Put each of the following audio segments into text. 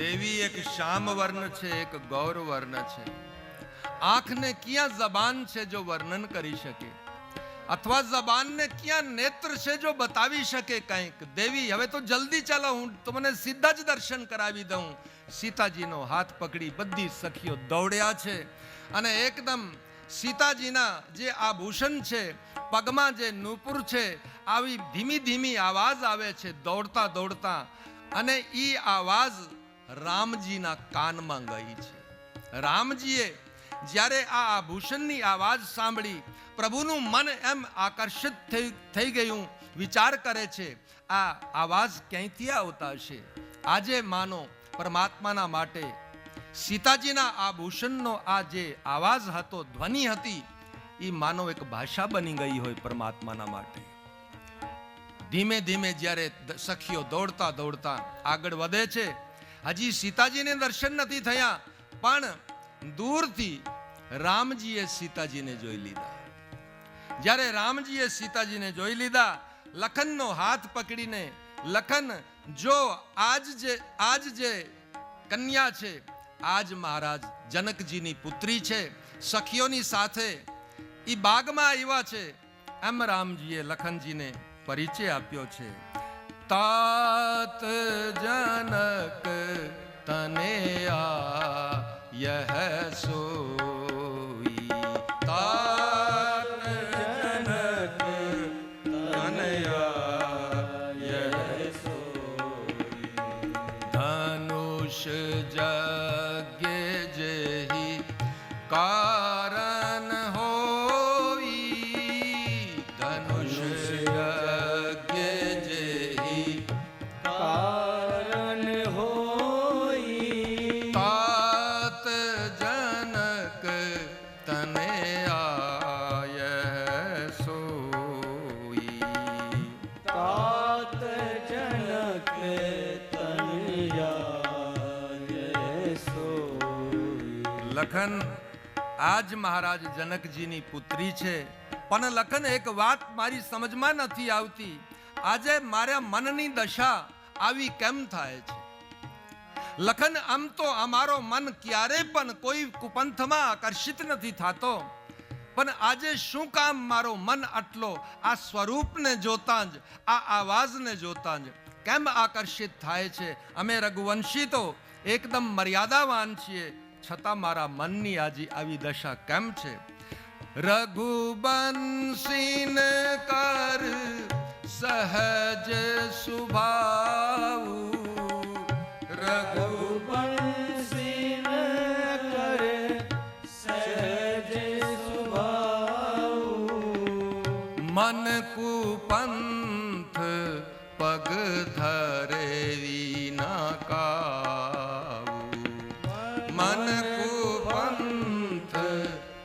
દેવી એક શ્યામ વર્ણ છે, એક ગૌર વર્ણ છે. આંખને ક્યાં જબાન છે જો વર્ણન કરી શકે, અથવા જબાનને ક્યાં નેત્ર છે જો બતાવી શકે કંઈક. દેવી હવે તો જલ્દી ચાલો, હું તમને સીધા જ દર્શન કરાવી દઉં. સીતાજીનો હાથ પકડી બધી સખીઓ દોડ્યા છે અને એકદમ સીતાજીના જે આભૂષણ છે, પગમાં જે નૂપુર છે, આવી ધીમી ધીમી આવાજ આવે છે દોડતા દોડતા, અને ઈ આવાજ રામજીના કાનમાં ગઈ છે. રામજીએ જ્યારે આ આભૂષણની આવાજ સાંભળી, પ્રભુનું મન એમ આકર્ષિત થઈ ગયું. વિચાર કરે છે આ આવાજ ક્યાંયથી આવતા હશે. આજે માનો પરમાત્માના માટે સીતાજીના આભૂષણનો આ જે આવાજ હતો, ધ્વનિ હતી, એ માનો એક ભાષા બની ગઈ હોય પરમાત્માના માટે. ધીમે ધીમે જ્યારે સખીઓ દોડતા દોડતા આગળ વધે છે, હજી સીતાજીને દર્શન નથી થયા, પણ દૂરથી રામજીએ સીતાજીને જોઈ લીધા. જ્યારે રામજીએ સીતાજીને જોઈ લીધા, લખનનો હાથ પકડીને, લખન જો આજ જે કન્યા છે, આજ મહારાજ જનકજીની પુત્રી છે, સખીઓની સાથે ઈ બાગમાં આવ્યા છે, એમ રામજીએ લખનજીને પરિચય આપ્યો છે. तात जनक तनया यह सोई, तात जनक तनया यह सोई. धनुष जग जेहि कारण होई, धनुष जग जेहि कारण होई. तात जनक तनया यह सोई, तात जनक तनया यह सोई. લખન આજ મહારાજ જનકજીની પુત્રી છે, પણ લખન એક વાત મારી સમજમાં નથી આવતી. આજે મારા મનની દશા આવી કેમ થાય છે? લખન આમ તો અમારો મન ક્યારે પણ કોઈ કુપંથમાં આકર્ષિત નથી થતો, પણ આજે શું કામ મારો મન આટલો આ સ્વરૂપને જોતા જ, આ આવાજને જોતા જ કેમ આકર્ષિત થાય છે? અમે રઘુવંશી તો એકદમ મર્યાદાવાન છીએ, છતાં મારા મનની આજે આવી દશા કેમ છે? રઘુવંશીન કર સહજ સ્વભાવ, રઘુવંશીન કર સહજ સ્વભાવ. મન કુપંથ પગ ધરે વિના કાબુ, મન કુપંથ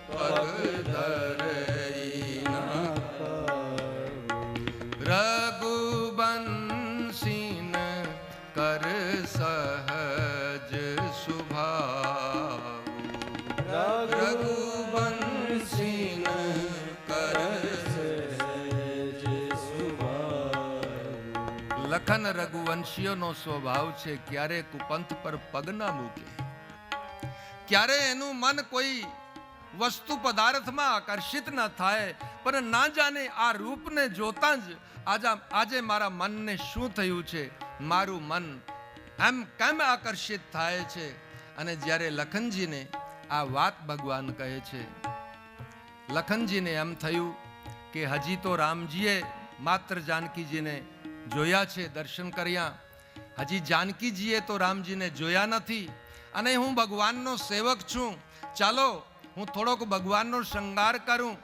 પગ ધરે વિના કાબુ. રઘુવંશીન કર સહજ સ્વભાવ, રઘુવંશીન કર સહજ સ્વભાવ. લખન રઘુવંશીઓનો સ્વભાવ છે ક્યારે કુપંથ પર પગ ના મૂકે, ક્યારે એનું મન કોઈ વસ્તુ પદાર્થમાં આકર્ષિત ન થાય. પણ ના જાણે આ રૂપને જોતા જ આજે મારા મનને શું થયું છે, મારું મન એમ કેમ આકર્ષિત થાય છે? અને જ્યારે લખનજીને આ વાત ભગવાન કહે છે, લખનજીને એમ થયું કે હજી તો રામજીએ માત્ર જાનકીજીને જોયા છે, દર્શન કર્યા, હજી જાનકીજીએ તો રામજીને જોયા નથી, અને હું ભગવાનનો સેવક છું. ચાલો હું થોડોક ભગવાનનો શૃંગાર કરું,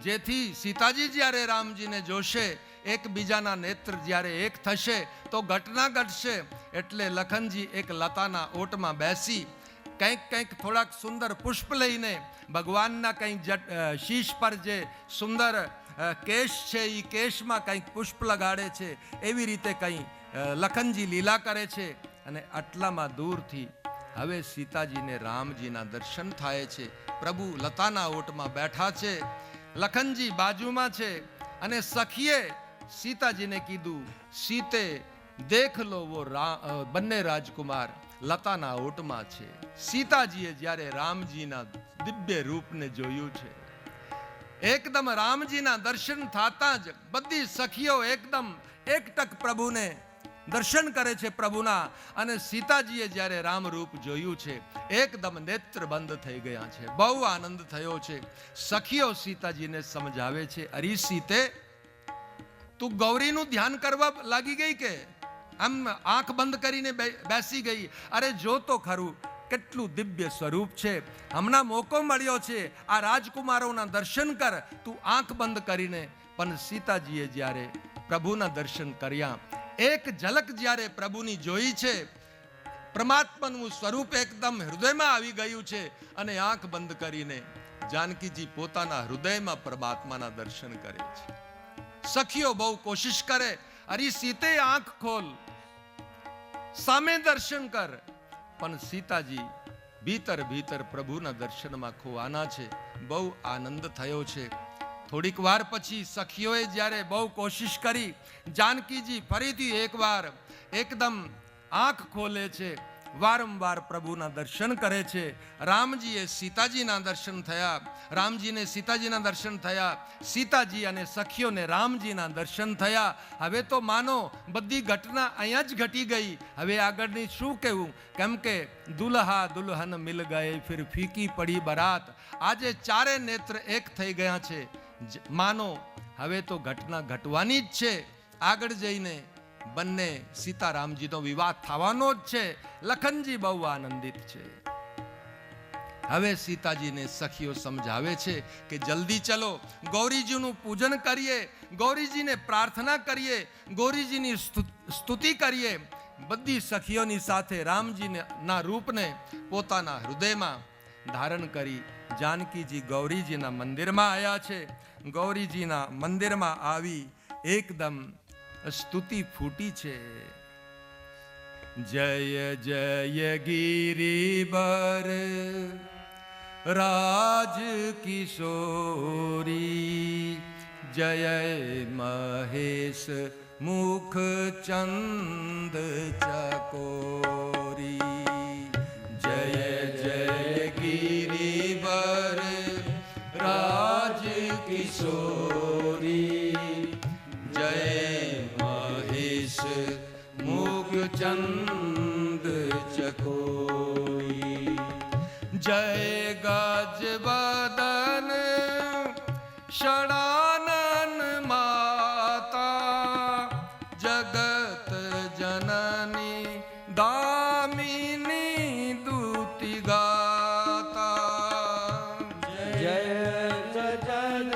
જેથી સીતાજી જ્યારે રામજીને જોશે, એકબીજાના નેત્ર જ્યારે એક થશે તો ઘટના ઘટશે. એટલે લખનજી એક લતાના ઓટમાં બેસી કંઈક થોડાક સુંદર પુષ્પ લઈને ભગવાનના કંઈક શીશ પર જે સુંદર કેશ છે, એ કેશમાં કંઈક પુષ્પ લગાડે છે. એવી રીતે કંઈ લખનજી લીલા કરે છે. અને આટલામાં દૂરથી હવે સીતાજીને રામજીના દર્શન થાય છે. પ્રભુ લતાના ઓટમાં બેઠા છે, લખનજી બાજુમાં છે, અને સખીએ સીતાજીને કીધું, સીતે દેખ લો વો બંને રાજકુમાર. લતાના ઓટમાં છે. સીતાજીએ જ્યારે રામજીના દિવ્ય રૂપને જોયું છે, એકદમ રામજીના દર્શન થતા જ બધી સખીઓ એકદમ એકટક પ્રભુને દર્શન કરે છે પ્રભુના. અને સીતાજીએ જ્યારે રામ રૂપ જોયું છે, એકદમ નેત્ર બંધ થઈ ગયા છે. બહુ આનંદ થયો છે. સખીઓ સીતાજીને સમજાવે છે, અરે સીતે, તું ગૌરીનું ધ્યાન કરવા લાગી ગઈ કે આમ આંખ બંધ કરીને બેસી ગઈ? અરે જો તો ખરું, કેટલું દિવ્ય સ્વરૂપ છે. હમણાં મોકો મળ્યો છે, આ રાજકુમારોના દર્શન કર, તું આંખ બંધ કરીને. પણ સીતાજીએ જ્યારે પ્રભુના દર્શન કર્યા, એક ઝલક જ્યારે પ્રભુની જોઈ છે, પરમાત્માનું સ્વરૂપ એકદમ હૃદયમાં આવી ગયું છે. અને આંખ બંધ કરીને જાનકીજી પોતાના હૃદયમાં પરમાત્માના દર્શન કરે છે. સખીઓ બહુ કોશિશ કરે, અરે સીતે આંખ ખોલ, સામે દર્શન કર. પણ સીતાજી ભીતર ભીતર પ્રભુના દર્શનમાં ખોવાના છે. બહુ આનંદ થયો છે. થોડીક વાર પછી સખીઓએ જ્યારે બહુ કોશિશ કરી, જાનકીજી ફરીથી એકવાર એકદમ આંખ ખોલે છે, વારંવાર પ્રભુના દર્શન કરે છે. રામજીએ સીતાજીના દર્શન થયા, રામજીને સીતાજીના દર્શન થયા, સીતાજી અને સખીઓને રામજીના દર્શન થયા. હવે તો માનો બધી ઘટના અહીંયા જ ઘટી ગઈ. હવે આગળની શું કહેવું? કેમ કે દુલ્હા દુલ્હન મિલ ગયે ફિર ફીકી પડી બરાત. આજે ચારે નેત્ર એક થઈ ગયા છે. માનો હવે તો ઘટના ઘટવાની જ છે. આગળ જઈને બંને સીતારામજીનો વિવાહ થવાનો જ છે. લખનજી બહુ આનંદિત છે. હવે સીતાજીને સખીઓ સમજાવે છે કે જલ્દી ચલો, ગૌરીજીનું પૂજન કરીએ, ગૌરીજીને પ્રાર્થના કરીએ, ગૌરીજીની સ્તુતિ કરીએ. બધી સખીઓની સાથે રામજીના રૂપને પોતાના હૃદયમાં ધારણ કરી જાનકીજી ગૌરીજીના મંદિરમાં આવ્યા છે. ગૌરીજીના મંદિરમાં આવી એકદમ સ્તુતિ ફૂટી છે. જય જય ગિરિબર રાજ કિશોરી, જય મહેશ મુખ ચંદ ચકોરી. જય જય ગિરિબર રાજ કિશોરી, જય મહેશ મુખ ચંદ ચકોરી. જય ગજવદન ષડાનન માતા, જગત જનની દામિની દૂતિ ગાતા. જય ગજવદન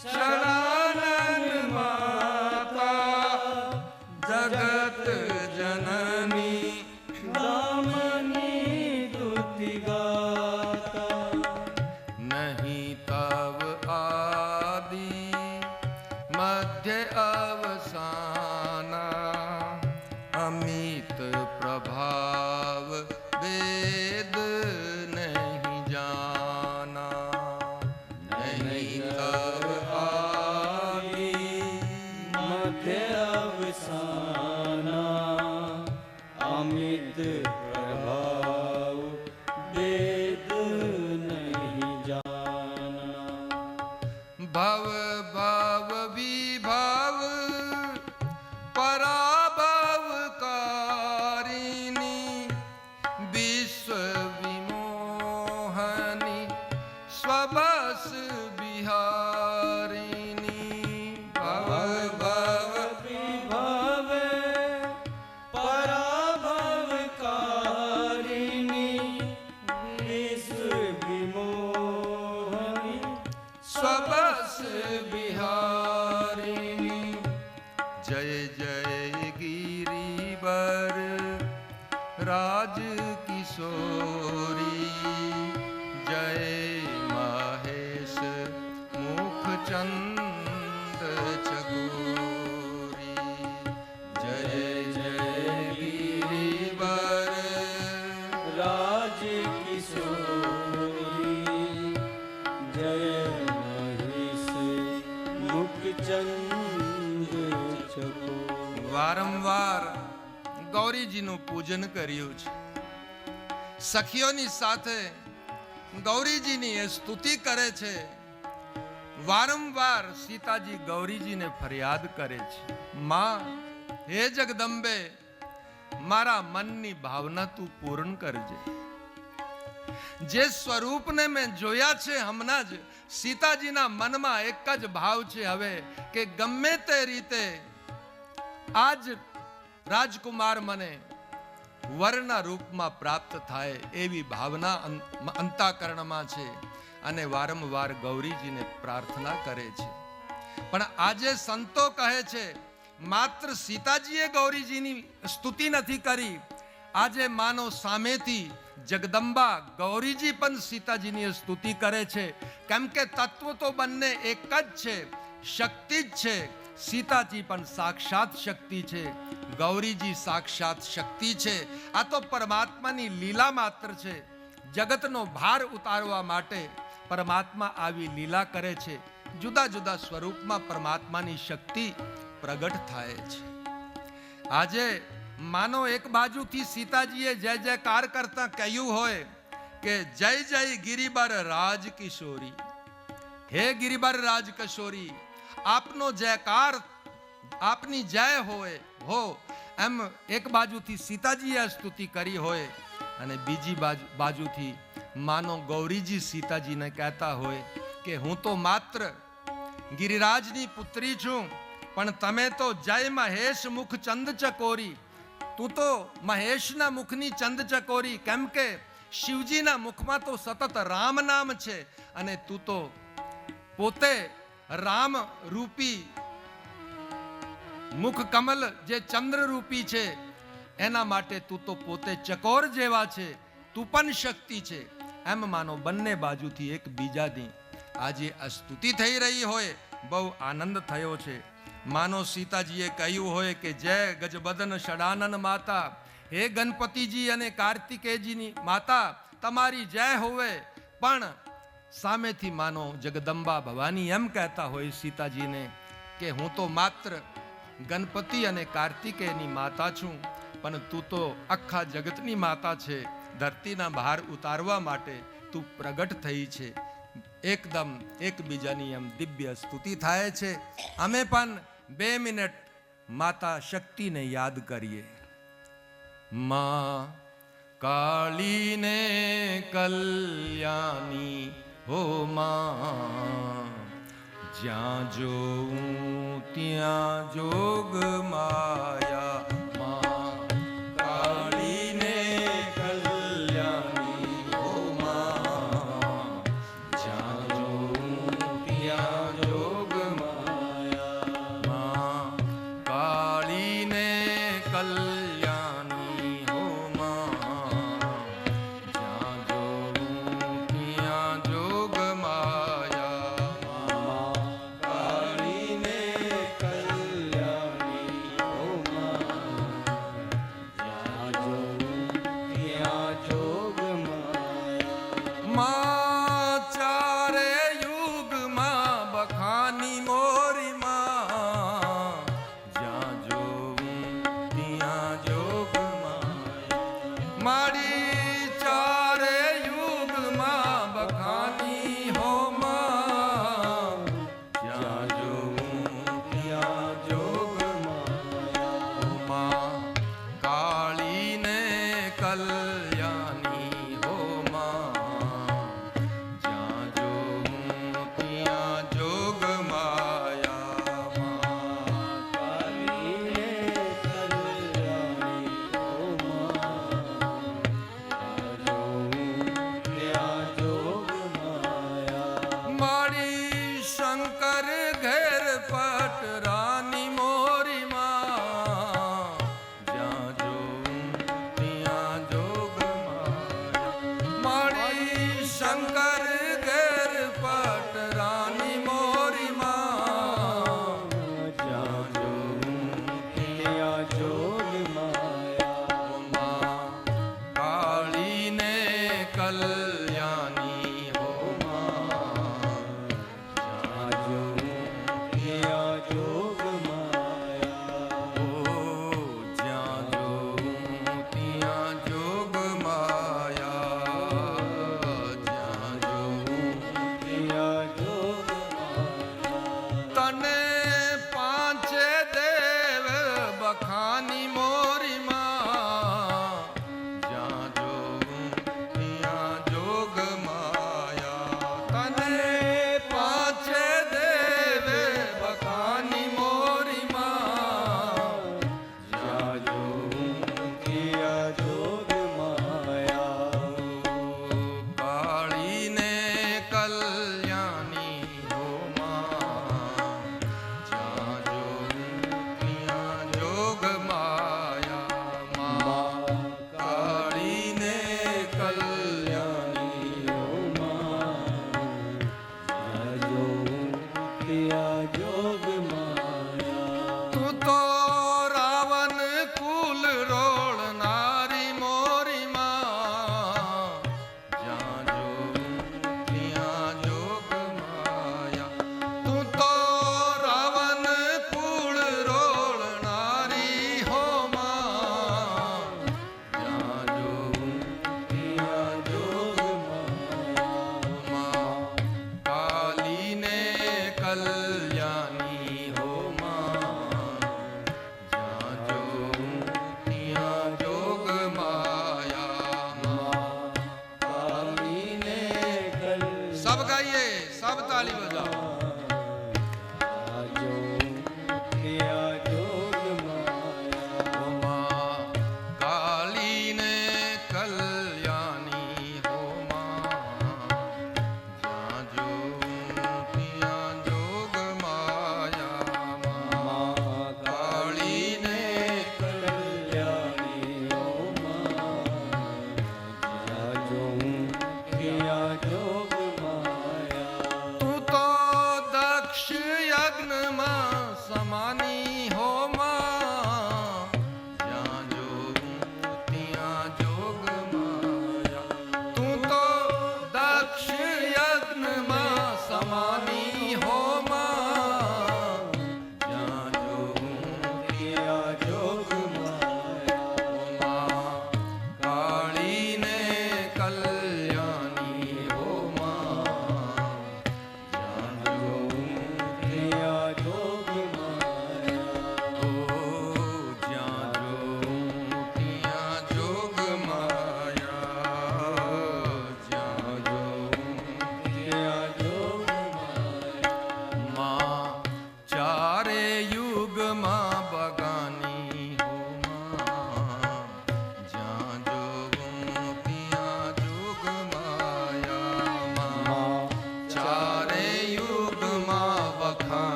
ષડાનન માતા, જગત જનની દામની દૂતિ ગાતા. નહીં તવ આદિ મધ્ય અવસાના, અમિત પ્રભાવ વેદ નહીં જાના. નહીં તવ આદિ મધ્ય અવસાના, અમિત પ્રભાવ વેદ નહીં જાના. ભવ ભવ વિભવ પરાભવ કારિણી, વિશ્વ વિમોહની સ્વબસ બિહારિણી. ભવ ભવ વિભવે પરાભવકારિણી, વિશ્વ વિમોહની સ્વબસ બિહારિણી. જય જય ગિરિબર રાજ કિશોરી, જય મહેશ મુખ ચંદ ચકોરી. જય જય ગિરિબર રાજ કિશોરી, જય મહેશ મુખ ચંદ ચકો. વારંવાર ગૌરી ગૌરીજીનું પૂજન કર્યું છે. સખીઓની સાથે ગૌરીજીની એ સ્તુતિ કરે છે. વારંવાર સીતાજી ગૌરીજીને ફરિયાદ કરે છે, માં, હે જગદંબે, મારા મનની ભાવના તું પૂર્ણ કરજે. જે સ્વરૂપને મેં જોયા છે હમણાં જ, સીતાજીના મનમાં એક જ ભાવ છે હવે કે ગમે તે રીતે આજ રાજકુમાર મને વરના રૂપમાં પ્રાપ્ત થાય એવી ભાવના અંતઃકરણમાં છે અને વારંવાર ગૌરીજીને પ્રાર્થના કરે છે. પણ આજે સંતો કહે છે માત્ર સીતાજીએ ગૌરીજીની સ્તુતિ નથી કરી, આજે માનો સામેથી જગદંબા ગૌરીજી પણ સીતાજીની સ્તુતિ કરે છે. કેમ કે તત્વ તો બંને એક જ છે, શક્તિ જ છે. સીતાજી પણ સાક્ષાત શક્તિ છે, ગૌરીજી સાક્ષાત શક્તિ છે. આ તો પરમાત્માની લીલા માત્ર છે. જગતનો ભાર ઉતારવા માટે પરમાત્મા આવી લીલા કરે છે. જુદા જુદા સ્વરૂપમાં પરમાત્માની શક્તિ પ્રગટ થાય છે. આજે માનો એક બાજુથી સીતાજીએ જય જયકાર કરતા કહ્યું હોય કે જય જય ગિરિબર રાજ કિશોરી, હે ગિરિબર રાજ કિશોરી, આપનો જયકાર, આપની જય હોય હો, એમ એક બાજુથી સીતાજીએ સ્તુતિ કરી હોય અને બીજી બાજુથી માનો ગૌરીજી સીતાજીને કહેતા હોય કે હું તો માત્ર ગિરિરાજની પુત્રી છું, પણ તમે તો જય મહેશ મુખ ચંદ ચકોરી, તું તો મહેશના મુખની ચંદ ચકોરી. કેમ કે શિવજીના મુખમાં તો સતત રામ નામ છે અને તું તો પોતે રામ રૂપી મુખ કમલ જે ચંદ્ર રૂપી છે, એના માટે તું તો પોતે ચકોર જેવા છે, તું પણ શક્તિ છે. એમ માનો બંને બાજુથી એક બીજાની આજે આ સ્તુતિ થઈ રહી હોય, બહુ આનંદ થયો છે. માનો સીતાજીએ કહ્યું હોય કે જય ગજબદન ષડાનન માતા, હે ગણપતિજી અને કાર્તિકેયજીની માતા, તમારી જય હોવે. પણ સામેથી માનો જગદંબા ભવાની એમ કહેતા હોય સીતાજીને કે હું તો માત્ર ગણપતિ અને કાર્તિકેયની માતા છું, પણ તું તો આખા જગતની માતા છે. ધરતીના ભાર ઉતારવા માટે તું પ્રગટ થઈ છે. એકદમ એકબીજાની એમ દિવ્ય સ્તુતિ થાય છે. અમે પણ 2 મિનિટ માતા શક્તિને યાદ કરીએ. માં કાળીને કલ્યાણી હો માં, જ્યાં જોઉં ત્યાં જોગ માયા. માં કાળીને કલ્યાણી હો માં, જ્યાં જોઉં ત્યાં જોગ માયા. માં કાળીને કલ્યાણી હો માં, જ્યાં જોઉં ત્યાં જોગ માયા. કાળીને કલ્યાણી હો માં,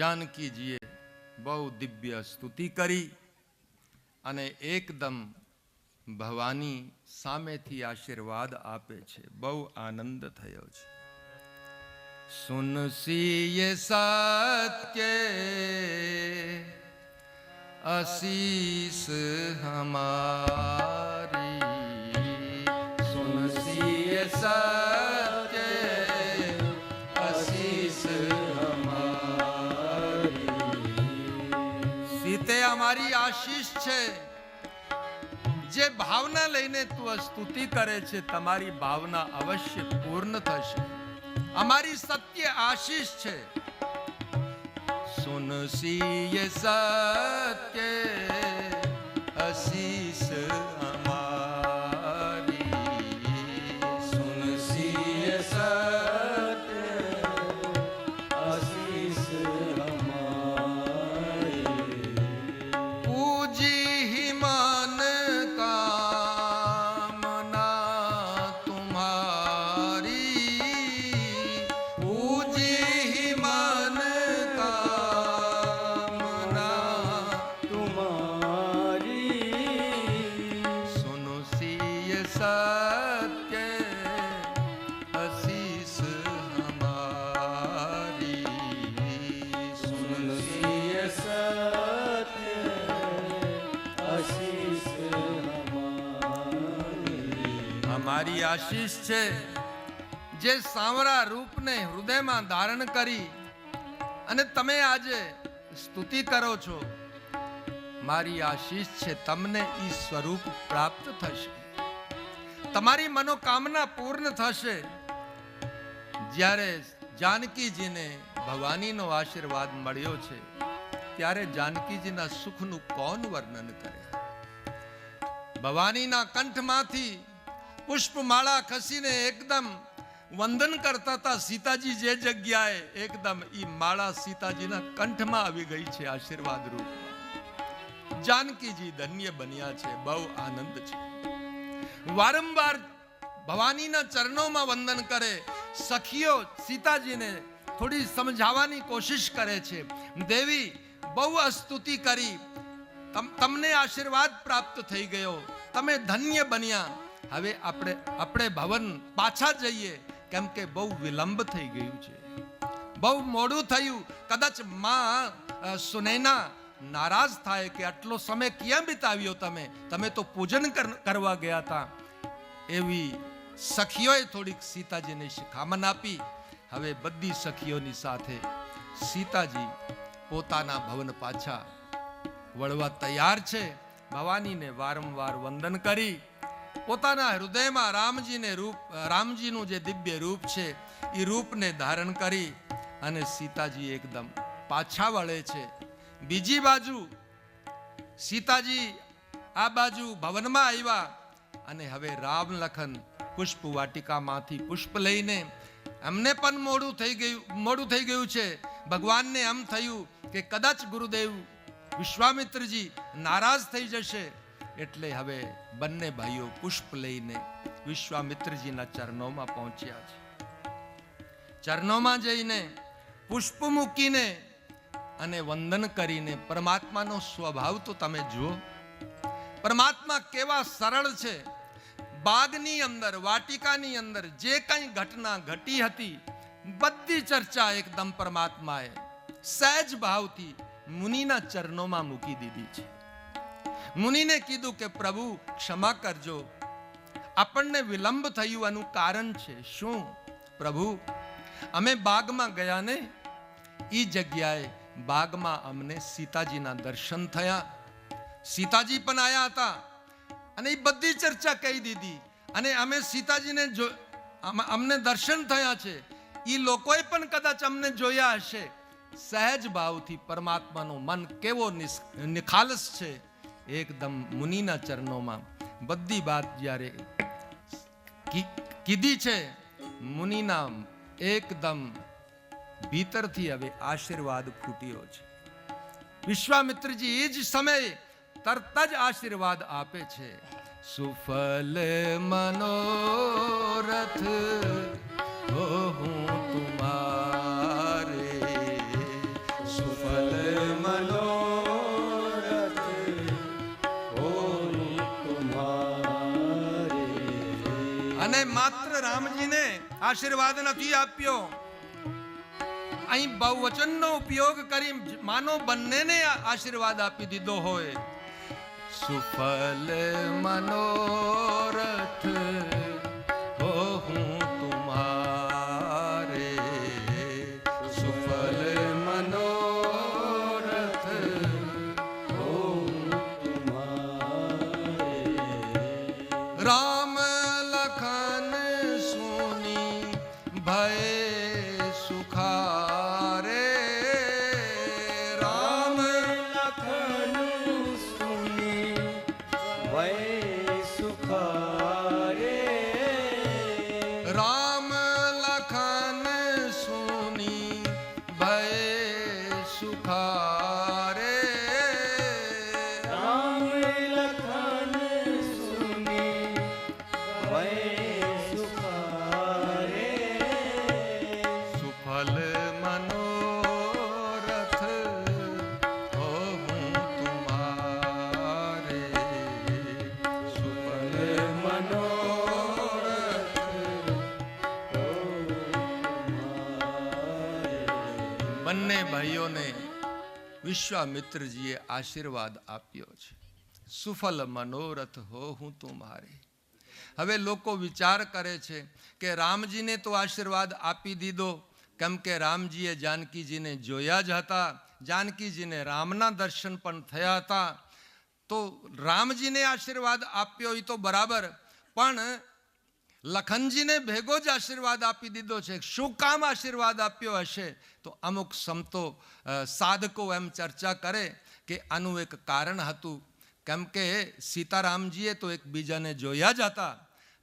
જાનકીજીએ બહુ દિવ્ય સ્તુતિ કરી અને એકદમ ભવાની સામેથી આશીર્વાદ આપે છે. બહુ આનંદ થયો છે. સુનસી સત્ય આશીષ હમારી, સુનસી સત્ય આશીષ હમારી. સીતે અમારી આશીષ છે. જે ભાવના લઈને તું સ્તુતિ કરે છે, તમારી ભાવના અવશ્ય પૂર્ણ થશે. અમારી સત્ય આશીષ છે. સુનસી સત્ય આશીષ અમારી, સુનસી સત્ય આશીષ હમારી. પૂજી મન કામના તુમ્હારી, પૂજી મન કામના तुम्हारी. સુનસી સત્ય આશીષ હમારી, સુનસી सत्य आशीष हमारी. અમારી આશીષ છે. જે સાંવરા રૂપને હૃદયમાં ધારણ કરી અને તમે આજે સ્તુતિ કરો છો, મારી આશીષ છે. તમને ઈ સ્વરૂપ પ્રાપ્ત થશે. તમારી મનોકામના પૂર્ણ થશે. જ્યારે જાનકીજીને ભવાનીનો આશીર્વાદ મળ્યો છે, ત્યારે જાનકીજીના સુખનું કોણ વર્ણન કરે. ભવાનીના કંઠમાંથી પુષ્પમાળા ખસીને એકદમ વંદન કરતા હતા. સીતાજી જે જગ્યાએ એકદમ ઈ માળા સીતાજીના કંઠમાં આવી ગઈ છે આશીર્વાદ રૂપ. જાનકીજી ધન્ય બન્યા છે. બહુ આનંદ છે. વારંવાર ભવાનીના ચરણોમાં વંદન કરે. સખીઓ સીતાજીને થોડી સમજાવવાની કોશિશ કરે છે. દેવી, બહુ સ્તુતિ કરી, તમને આશીર્વાદ પ્રાપ્ત થઈ ગયો, તમે ધન્ય બન્યા. હવે આપણે ભવન પાછા જઈએ, કેમ કે બહુ વિલંબ થઈ ગયું છે, બહુ મોડું થયું. કદાચ માં સુનૈના નારાજ થાય કે આટલો સમય ક્યાં બિતાવ્યો તમે તો પૂજન કરવા ગયા હતા. એવી સખીઓએ થોડીક સીતાજીને શિખામણ આપી. હવે બધી સખીઓની સાથે સીતાજી પોતાના ભવન પાછા વળવા તૈયાર છે. ભવાનીને વારંવાર વંદન કરી પોતાના હૃદયમાં રામજીનું જે દિવ્ય રૂપ છે એ રૂપને ધારણ કરી અને સીતાજી એકદમ પાછા વળે છે. બીજી બાજુ સીતાજી આ બાજુ ભવનમાં આવ્યા અને હવે રામ લખન પુષ્પ વાટિકામાંથી પુષ્પ લઈને, એમને પણ મોડું થઈ ગયું છે. ભગવાનને એમ થયું કે કદાચ ગુરુદેવ વિશ્વામિત્રજી નારાજ થઈ જશે, એટલે હવે બંને ભાઈઓ પુષ્પ લઈને વિશ્વામિત્રજીના ચરણોમાં પહોંચ્યા છે. ચરણોમાં જઈને પુષ્પ મૂકીને અને વંદન કરીને, પરમાત્માનો સ્વભાવ તો તમે જુઓ. પરમાત્મા કેવા સરળ છે. બાગની અંદર, વાટિકાની અંદર જે કંઈ ઘટના ઘટી હતી, બધી ચર્ચા એકદમ પરમાત્માએ સહેજ ભાવથી મુનિના ચરણોમાં મૂકી દીધી છે. મુનિને કીધું કે પ્રભુ ક્ષમા કરજો, આપણને વિલંબ થયું, આનું કારણ છે શું? પ્રભુ, અમે બાગમાં ગયા ને, ઈ જગ્યાએ બાગમાં અમને સીતાજીના દર્શન થયા. સીતાજી પણ આયા હતા અને એ બધી ચર્ચા કહી દીધી. અને અમે સીતાજીને અમને દર્શન થયા છે. એ લોકોએ પણ કદાચ અમને જોયા હશે. સહેજ ભાવથી પરમાત્માનું મન કેવો નિખાલસ છે. એકદમ મુનિના ચરણોમાં બધી વાત જ્યારે કીધી છે, મુનિના એકદમ ભીતરથી હવે આશીર્વાદ ફૂટ્યો છે. વિશ્વામિત્રજી એ જ સમયે તરત જ આશીર્વાદ આપે છે. સુફલ મનોરથ હો હું તુમારે, સુફલ અને માત્ર રામજીને આશીર્વાદ નથી આપ્યો, અહીં બહુવચનનો ઉપયોગ કરી માનો બંનેને આશીર્વાદ આપી દીધો હોય. સુફલ મનોરથ હો હું તુમ્હારે, સુફલ મનોરથ હો તુમ્હારે. રામ લખન સુની ભય સુખારે, રામ લખન સુની ભય સુખારે. રામ લખન સુની ભય સુખારે, રામ લખન સુની ભય સુખારે. સુફલ મનોરથ હો હું તુમ્હારે, સુફલ મનોરથ હો તુમ્હારે. બંને ભાઈઓને વિશ્વામિત્રજીએ આશીર્વાદ આપ્યો છે. સુફલ મનોરથ હો હું તુમ્હારે. હવે લોકો વિચાર કરે છે કે રામજીને તો આશીર્વાદ આપી દીધો, કેમ કે રામજીએ જાનકીજીને જોયા જ હતા, જાનકીજીને રામના દર્શન પણ થયા હતા, તો રામજીને આશીર્વાદ આપ્યો એ તો બરાબર, પણ લખનજીને ભેગો જ આશીર્વાદ આપી દીધો છે. શું કામ આશીર્વાદ આપ્યો હશે? તો અમુક સંતો સાધકો એમ ચર્ચા કરે કે આનું એક કારણ હતું, કેમ કે સીતારામજીએ તો એકબીજાને જોયા જ હતા,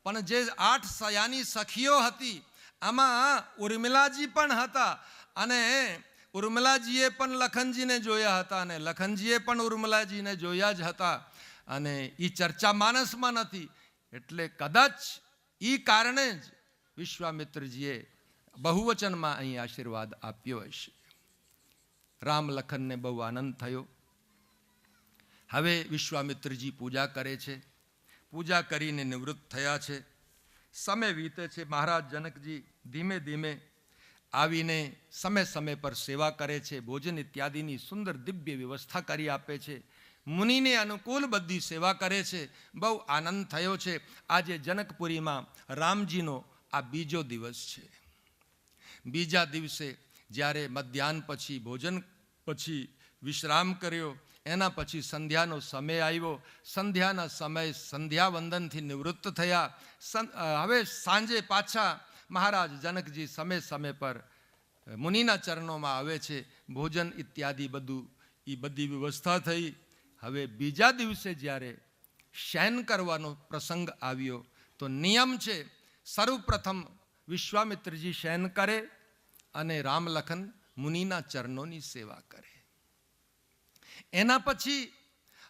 પણ જે 8 સયાની સખીઓ હતી આમાં ઉર્મિલાજી પણ હતા, અને ઉર્મિલાજીએ પણ લખનજીને જોયા હતા, અને લખનજીએ પણ ઉર્મિલાજીને જોયા જ હતા, અને એ ચર્ચા માનસમાં નથી. એટલે કદાચ એ કારણે જ વિશ્વામિત્રજીએ બહુવચનમાં અહીં આશીર્વાદ આપ્યો હશે. રામ લખનને બહુ આનંદ થયો. હવે વિશ્વામિત્રજી પૂજા કરે છે, પૂજા કરીને નિવૃત્ત થયા છે. સમય વીતે છે. મહારાજ જનકજી ધીમે ધીમે આવીને સમય પર સેવા કરે છે, ભોજન ઇત્યાદિની સુંદર દિવ્ય વ્યવસ્થા કરી આપે છે, મુનિને અનુકૂળ બધી સેવા કરે છે. બહુ આનંદ થયો છે. આજે જનકપુરીમાં રામજીનો આ બીજો દિવસ છે. બીજા દિવસે જ્યારે મધ્યાહન પછી ભોજન પછી વિશ્રામ કર્યો, એના પછી સંધ્યાનો સમય આવ્યો. સંધ્યાના સમય સંધ્યા વંદનથી નિવૃત્ત થયા. હવે સાંજે પાછા મહારાજ જનકજી સમય પર મુનિના ચરણોમાં આવે છે. ભોજન ઇત્યાદિ બધું એ બધી વ્યવસ્થા થઈ. હવે બીજા દિવસે જ્યારે શયન કરવાનો પ્રસંગ આવ્યો, તો નિયમ છે સર્વપ્રથમ વિશ્વામિત્રજી શયન કરે અને રામ લખન મુનિના ચરણોની સેવા કરે. એના પછી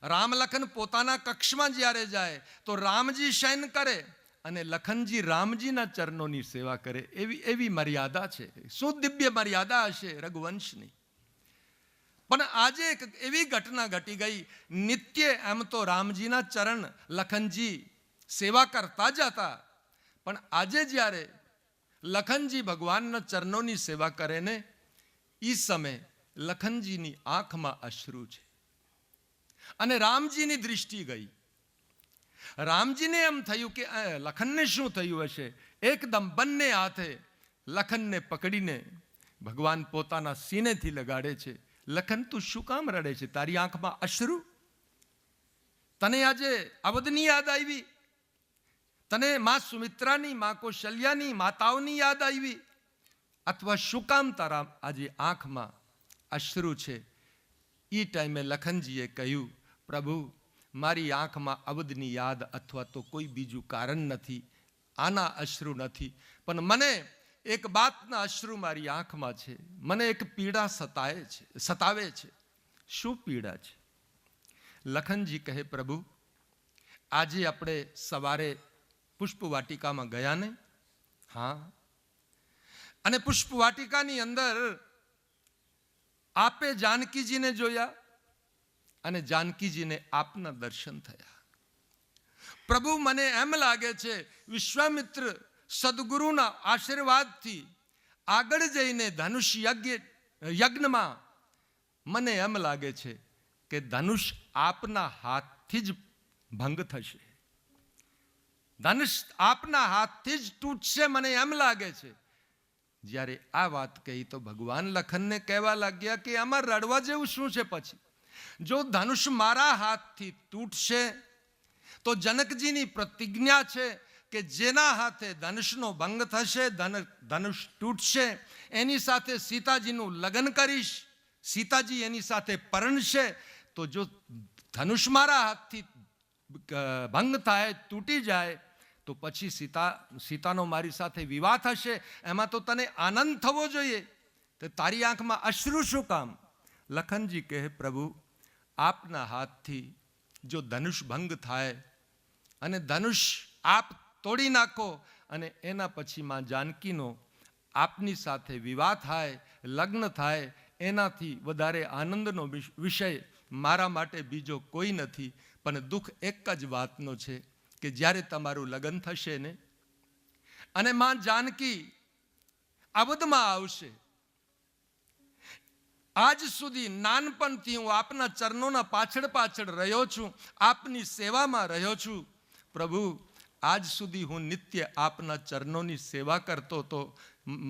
રામ લખન પોતાના કક્ષમાં જ્યારે જાય તો રામજી શયન કરે અને લખનજી રામજીના ચરણોની સેવા કરે. એવી મર્યાદા છે. શું દિવ્ય મર્યાદા હશે રઘુવંશની. પણ આજે એક એવી ઘટના ઘટી ગઈ. નિત્ય એમ તો રામજીના ચરણ લખનજી સેવા કરતા જ હતા, પણ આજે જ્યારે લખનજી ભગવાનના ચરણોની સેવા કરે ને, એ સમય લખનજીની આંખમાં અશ્રુ છે અને રામજીની દૃષ્ટિ ગઈ. રામજીને એમ થયું કે લખનને શું થયું હશે. એકદમ બંને હાથે લખનને પકડીને ભગવાન પોતાના સીનેથી લગાડે છે. લખન, તું શું કામ રડે છે? તારી આંખમાં અશ્રુ? તને આજે અવધની યાદ આવી? તને મા સુમિત્રાની, મા કૌશલ્યાની, માતાઓની યાદ આવી? અથવા શું કામ તારા આજે આંખમાં અશ્રુ છે? એ ટાઈમે લખનજીએ કહ્યું, પ્રભુ, મારી આંખમાં અવધની યાદ અથવા તો કોઈ બીજું કારણ નથી, આના અશ્રુ નથી, પણ મને એક બાતના અશ્રુ મારી આંખમાં છે. મને એક પીડા સતાવે છે. શું પીડા છે? લખનજી કહે, પ્રભુ, આજે આપણે સવારે પુષ્પવાટિકામાં ગયા ને? હા. અને પુષ્પવાટિકાની અંદર આપે જાનકીજીને જોયા અને જાનકીજીને આપના દર્શન થયા. પ્રભુ મને એમ લાગે છે વિશ્વામિત્ર સદગુરુના આશીર્વાદથી આગળ જઈને ધનુષ યજ્ઞમાં મને એમ લાગે છે કે ધનુષ આપના હાથથી જ ભંગ થશે, ધનુષ આપના હાથથી જ તૂટશે, મને એમ લાગે છે. જ્યારે આ વાત કહી તો ભગવાન લખનને કહેવા લાગ્યા કે આમાં રડવા જેવું શું છે? પછી જો ધનુષ મારા હાથથી તૂટશે તો જનકજીની પ્રતિજ્ઞા છે કે જેના હાથે ધનુષનો ભંગ થશે, ધનુષ તૂટશે, એની સાથે સીતાજીનું લગ્ન કરીશ, સીતાજી એની સાથે પરણશે. તો જો ધનુષ મારા હાથથી ભંગ થાય, તૂટી જાય, તો પછી સીતાનો મારી સાથે વિવાહ થશે. એમાં તો તને આનંદ થવો જોઈએ, તો તારી આંખમાં અશ્રુ શું કામ? લખનજી કહે પ્રભુ આપના હાથથી જો ધનુષ ભંગ થાય અને ધનુષ આપ તોડી નાખો અને એના પછી માં જાનકીનો આપની સાથે વિવાહ થાય, લગ્ન થાય, એનાથી વધારે આનંદનો વિષય મારા માટે બીજો કોઈ નથી. પણ દુઃખ એક જ વાતનો છે કે જ્યારે તમારું લગ્ન થશે ને અને માં જાનકી અવધમાં આવશે, આજ સુધી નાનપણથી હું આપના ચરણોના પાછળ પાછળ રહ્યો છું, આપની સેવામાં રહ્યો છું. પ્રભુ આજ સુધી હું નિત્ય આપના ચરણોની સેવા કરતો હતો.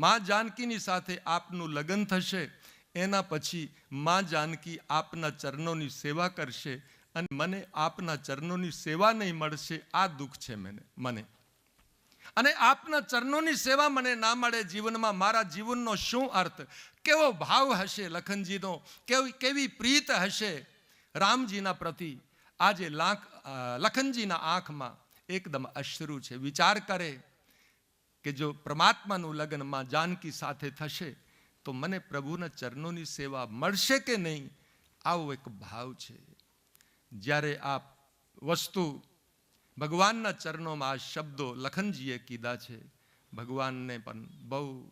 માં જાનકીની સાથે આપનું લગ્ન થશે, એના પછી માં જાનકી આપના ચરણોની સેવા કરશે અને મને આપના ચરણોની સેવા નહીં મળશે. આ દુઃખ છે મને. અને આપના ચરણોની સેવા મને ના મળે જીવનમાં, મારા જીવનનો શું અર્થ? કેવો ભાવ હશે લખનજીનો, કેવી પ્રીત હશે રામજીના પ્રતિ. આજે લખનજીના આંખમાં એકદમ અશ્રુ છે. વિચાર કરે કે જો પરમાત્માનું લગ્ન માં જાનકી સાથે થશે તો મને પ્રભુના ચરણોની સેવા મળશે કે નહીં, આવો એક ભાવ છે. જ્યારે આ વસ્તુ ભગવાનના ચરણોમાં આ શબ્દો લખનજીએ કીધા છે, ભગવાનને પણ બહુ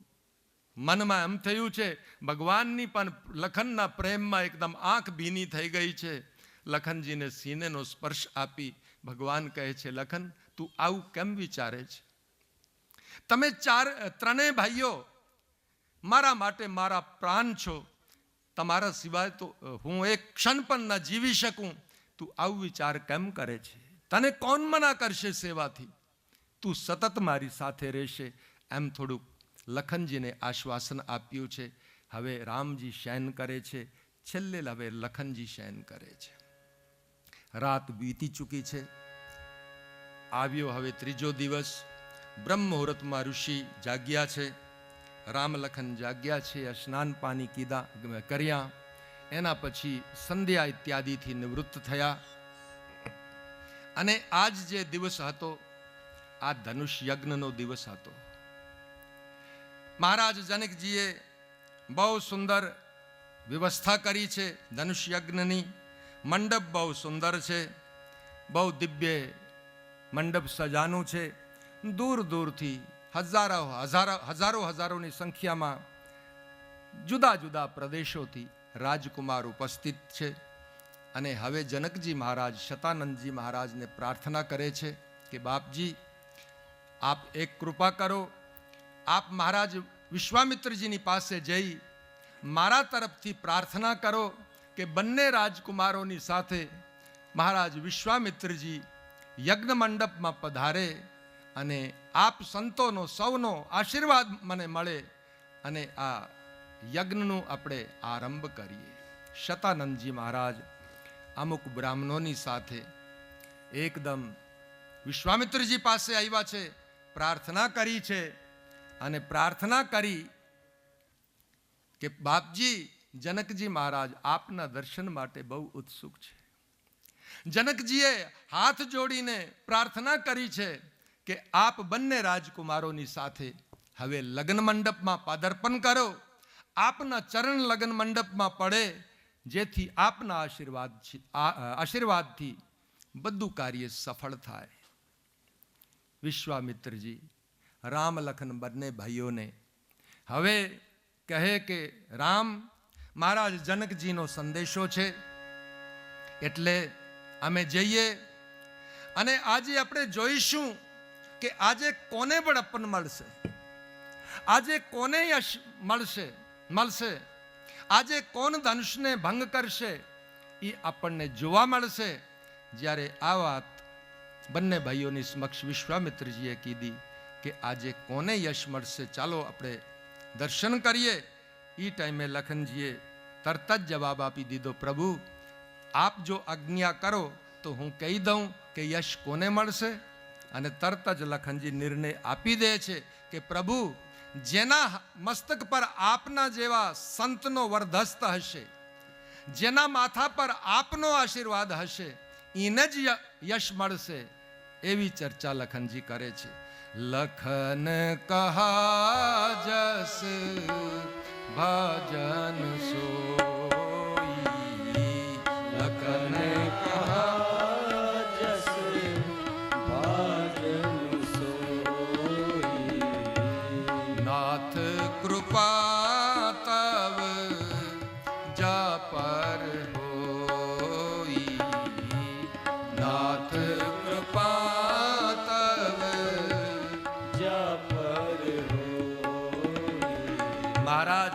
મનમાં એમ થયું છે, ભગવાનની પણ લખનના પ્રેમમાં એકદમ આંખ ભીની થઈ ગઈ છે. લખનજીને સીનેનો સ્પર્શ આપી ભગવાન કહે છે, લખન તું આવું કેમ વિચારે છે? તમે ત્રણેય ભાઈઓ મારા માટે મારા પ્રાણ છો, તમારા સિવાય તો હું એક ક્ષણ પણ ન જીવી શકું. તું આવું વિચાર કેમ કરે છે? તને કોણ મના કરશે સેવાથી? તું સતત મારી સાથે રહેશે. એમ થોડુંક લખનજીને આશ્વાસન આપ્યું છે. હવે રામજી શયન કરે છે, છેલ્લે હવે લખનજી શયન કરે છે. રાત બીતી ચૂકી છે. આવ્યો હવે ત્રીજો દિવસ. બ્રહ્મ મુહૂર્તમાં ઋષિ જાગ્યા છે, રામ લખન જાગ્યા છે, સ્નાન પાણી કર્યા, એના પછી સંધ્યા ઇત્યાદિથી નિવૃત્ત થયા. અને આજ જે દિવસ હતો આ ધનુષ યજ્ઞનો દિવસ હતો. મહારાજ જનકજીએ બહુ સુંદર વ્યવસ્થા કરી છે ધનુષ યજ્ઞની. મંડપ બહુ સુંદર છે, બહુ દિવ્ય મંડપ સજાનું છે. દૂર દૂરથી હજારોની સંખ્યામાં જુદા જુદા પ્રદેશોથી રાજકુમાર ઉપસ્થિત છે. અને હવે જનકજી મહારાજ શતાનંદજી મહારાજને પ્રાર્થના કરે છે કે બાપજી આપ એક કૃપા કરો, આપ મહારાજ વિશ્વામિત્રજીની પાસે જઈ મારા તરફથી પ્રાર્થના કરો કે બંને રાજકુમારોની સાથે મહારાજ વિશ્વામિત્રજી યજ્ઞ મંડપમાં પધારે અને આપ સંતોનો સૌનો આશીર્વાદ મને મળે અને આ યજ્ઞનું આપણે આરંભ કરીએ. શતાનંદજી મહારાજ અમુક બ્રાહ્મણોની સાથે એકદમ વિશ્વામિત્રજી પાસે આવ્યા છે, પ્રાર્થના કરી છે અને પ્રાર્થના કરી કે બાપજી જનકજી મહારાજ આપના દર્શન માટે બહુ ઉત્સુક છે. જનકજીએ હાથ જોડીને પ્રાર્થના કરી છે કે આપ બંને રાજકુમારોની સાથે હવે લગ્ન મંડપમાં પદાર્પણ કરો, આપના ચરણ લગ્ન મંડપમાં પડે, જેથી આપના આશીર્વાદથી બધું કાર્ય સફળ થાય. વિશ્વામિત્રજી રામ લખન બંને ભાઈઓને હવે કહે કે રામ મહારાજ જનકજીનો સંદેશો છે એટલે અમે જઈએ અને આજે આપણે જોઈશું કે આજે કોને બળપણ મળશે, આજે કોને યશ મળશે, આજે કોણ ધનુષને ભંગ કરશે, એ આપણને જોવા મળશે. જ્યારે આ વાત બંને ભાઈઓની સમક્ષ વિશ્વામિત્રજીએ કીધી કે આજે કોને યશ મળશે, ચાલો આપણે દર્શન કરીએ. એ ટાઈમે લખનજીએ તરત જ જવાબ આપી દીધો, પ્રભુ આપ જો આજ્ઞા કરો તો હું કહી દઉં કે યશ કોને મળશે. અને તરત જ લખનજી નિર્ણય આપી દે છે કે પ્રભુ જેના મસ્તક પર આપના જેવા સંતનો વરદસ્ત હશે, જેના માથા પર આપનો આશીર્વાદ હશે, એને જ યશ મળશે. એવી ચર્ચા લખનજી કરે છે. લખન કહા જસ ભજન સોઈ, લખન કહા જસ ભજન સોઈ, નાથ કૃપા તવ જા પર હોઈ, નાથ કૃપા તવ જા પર હોઈ. મહારાજ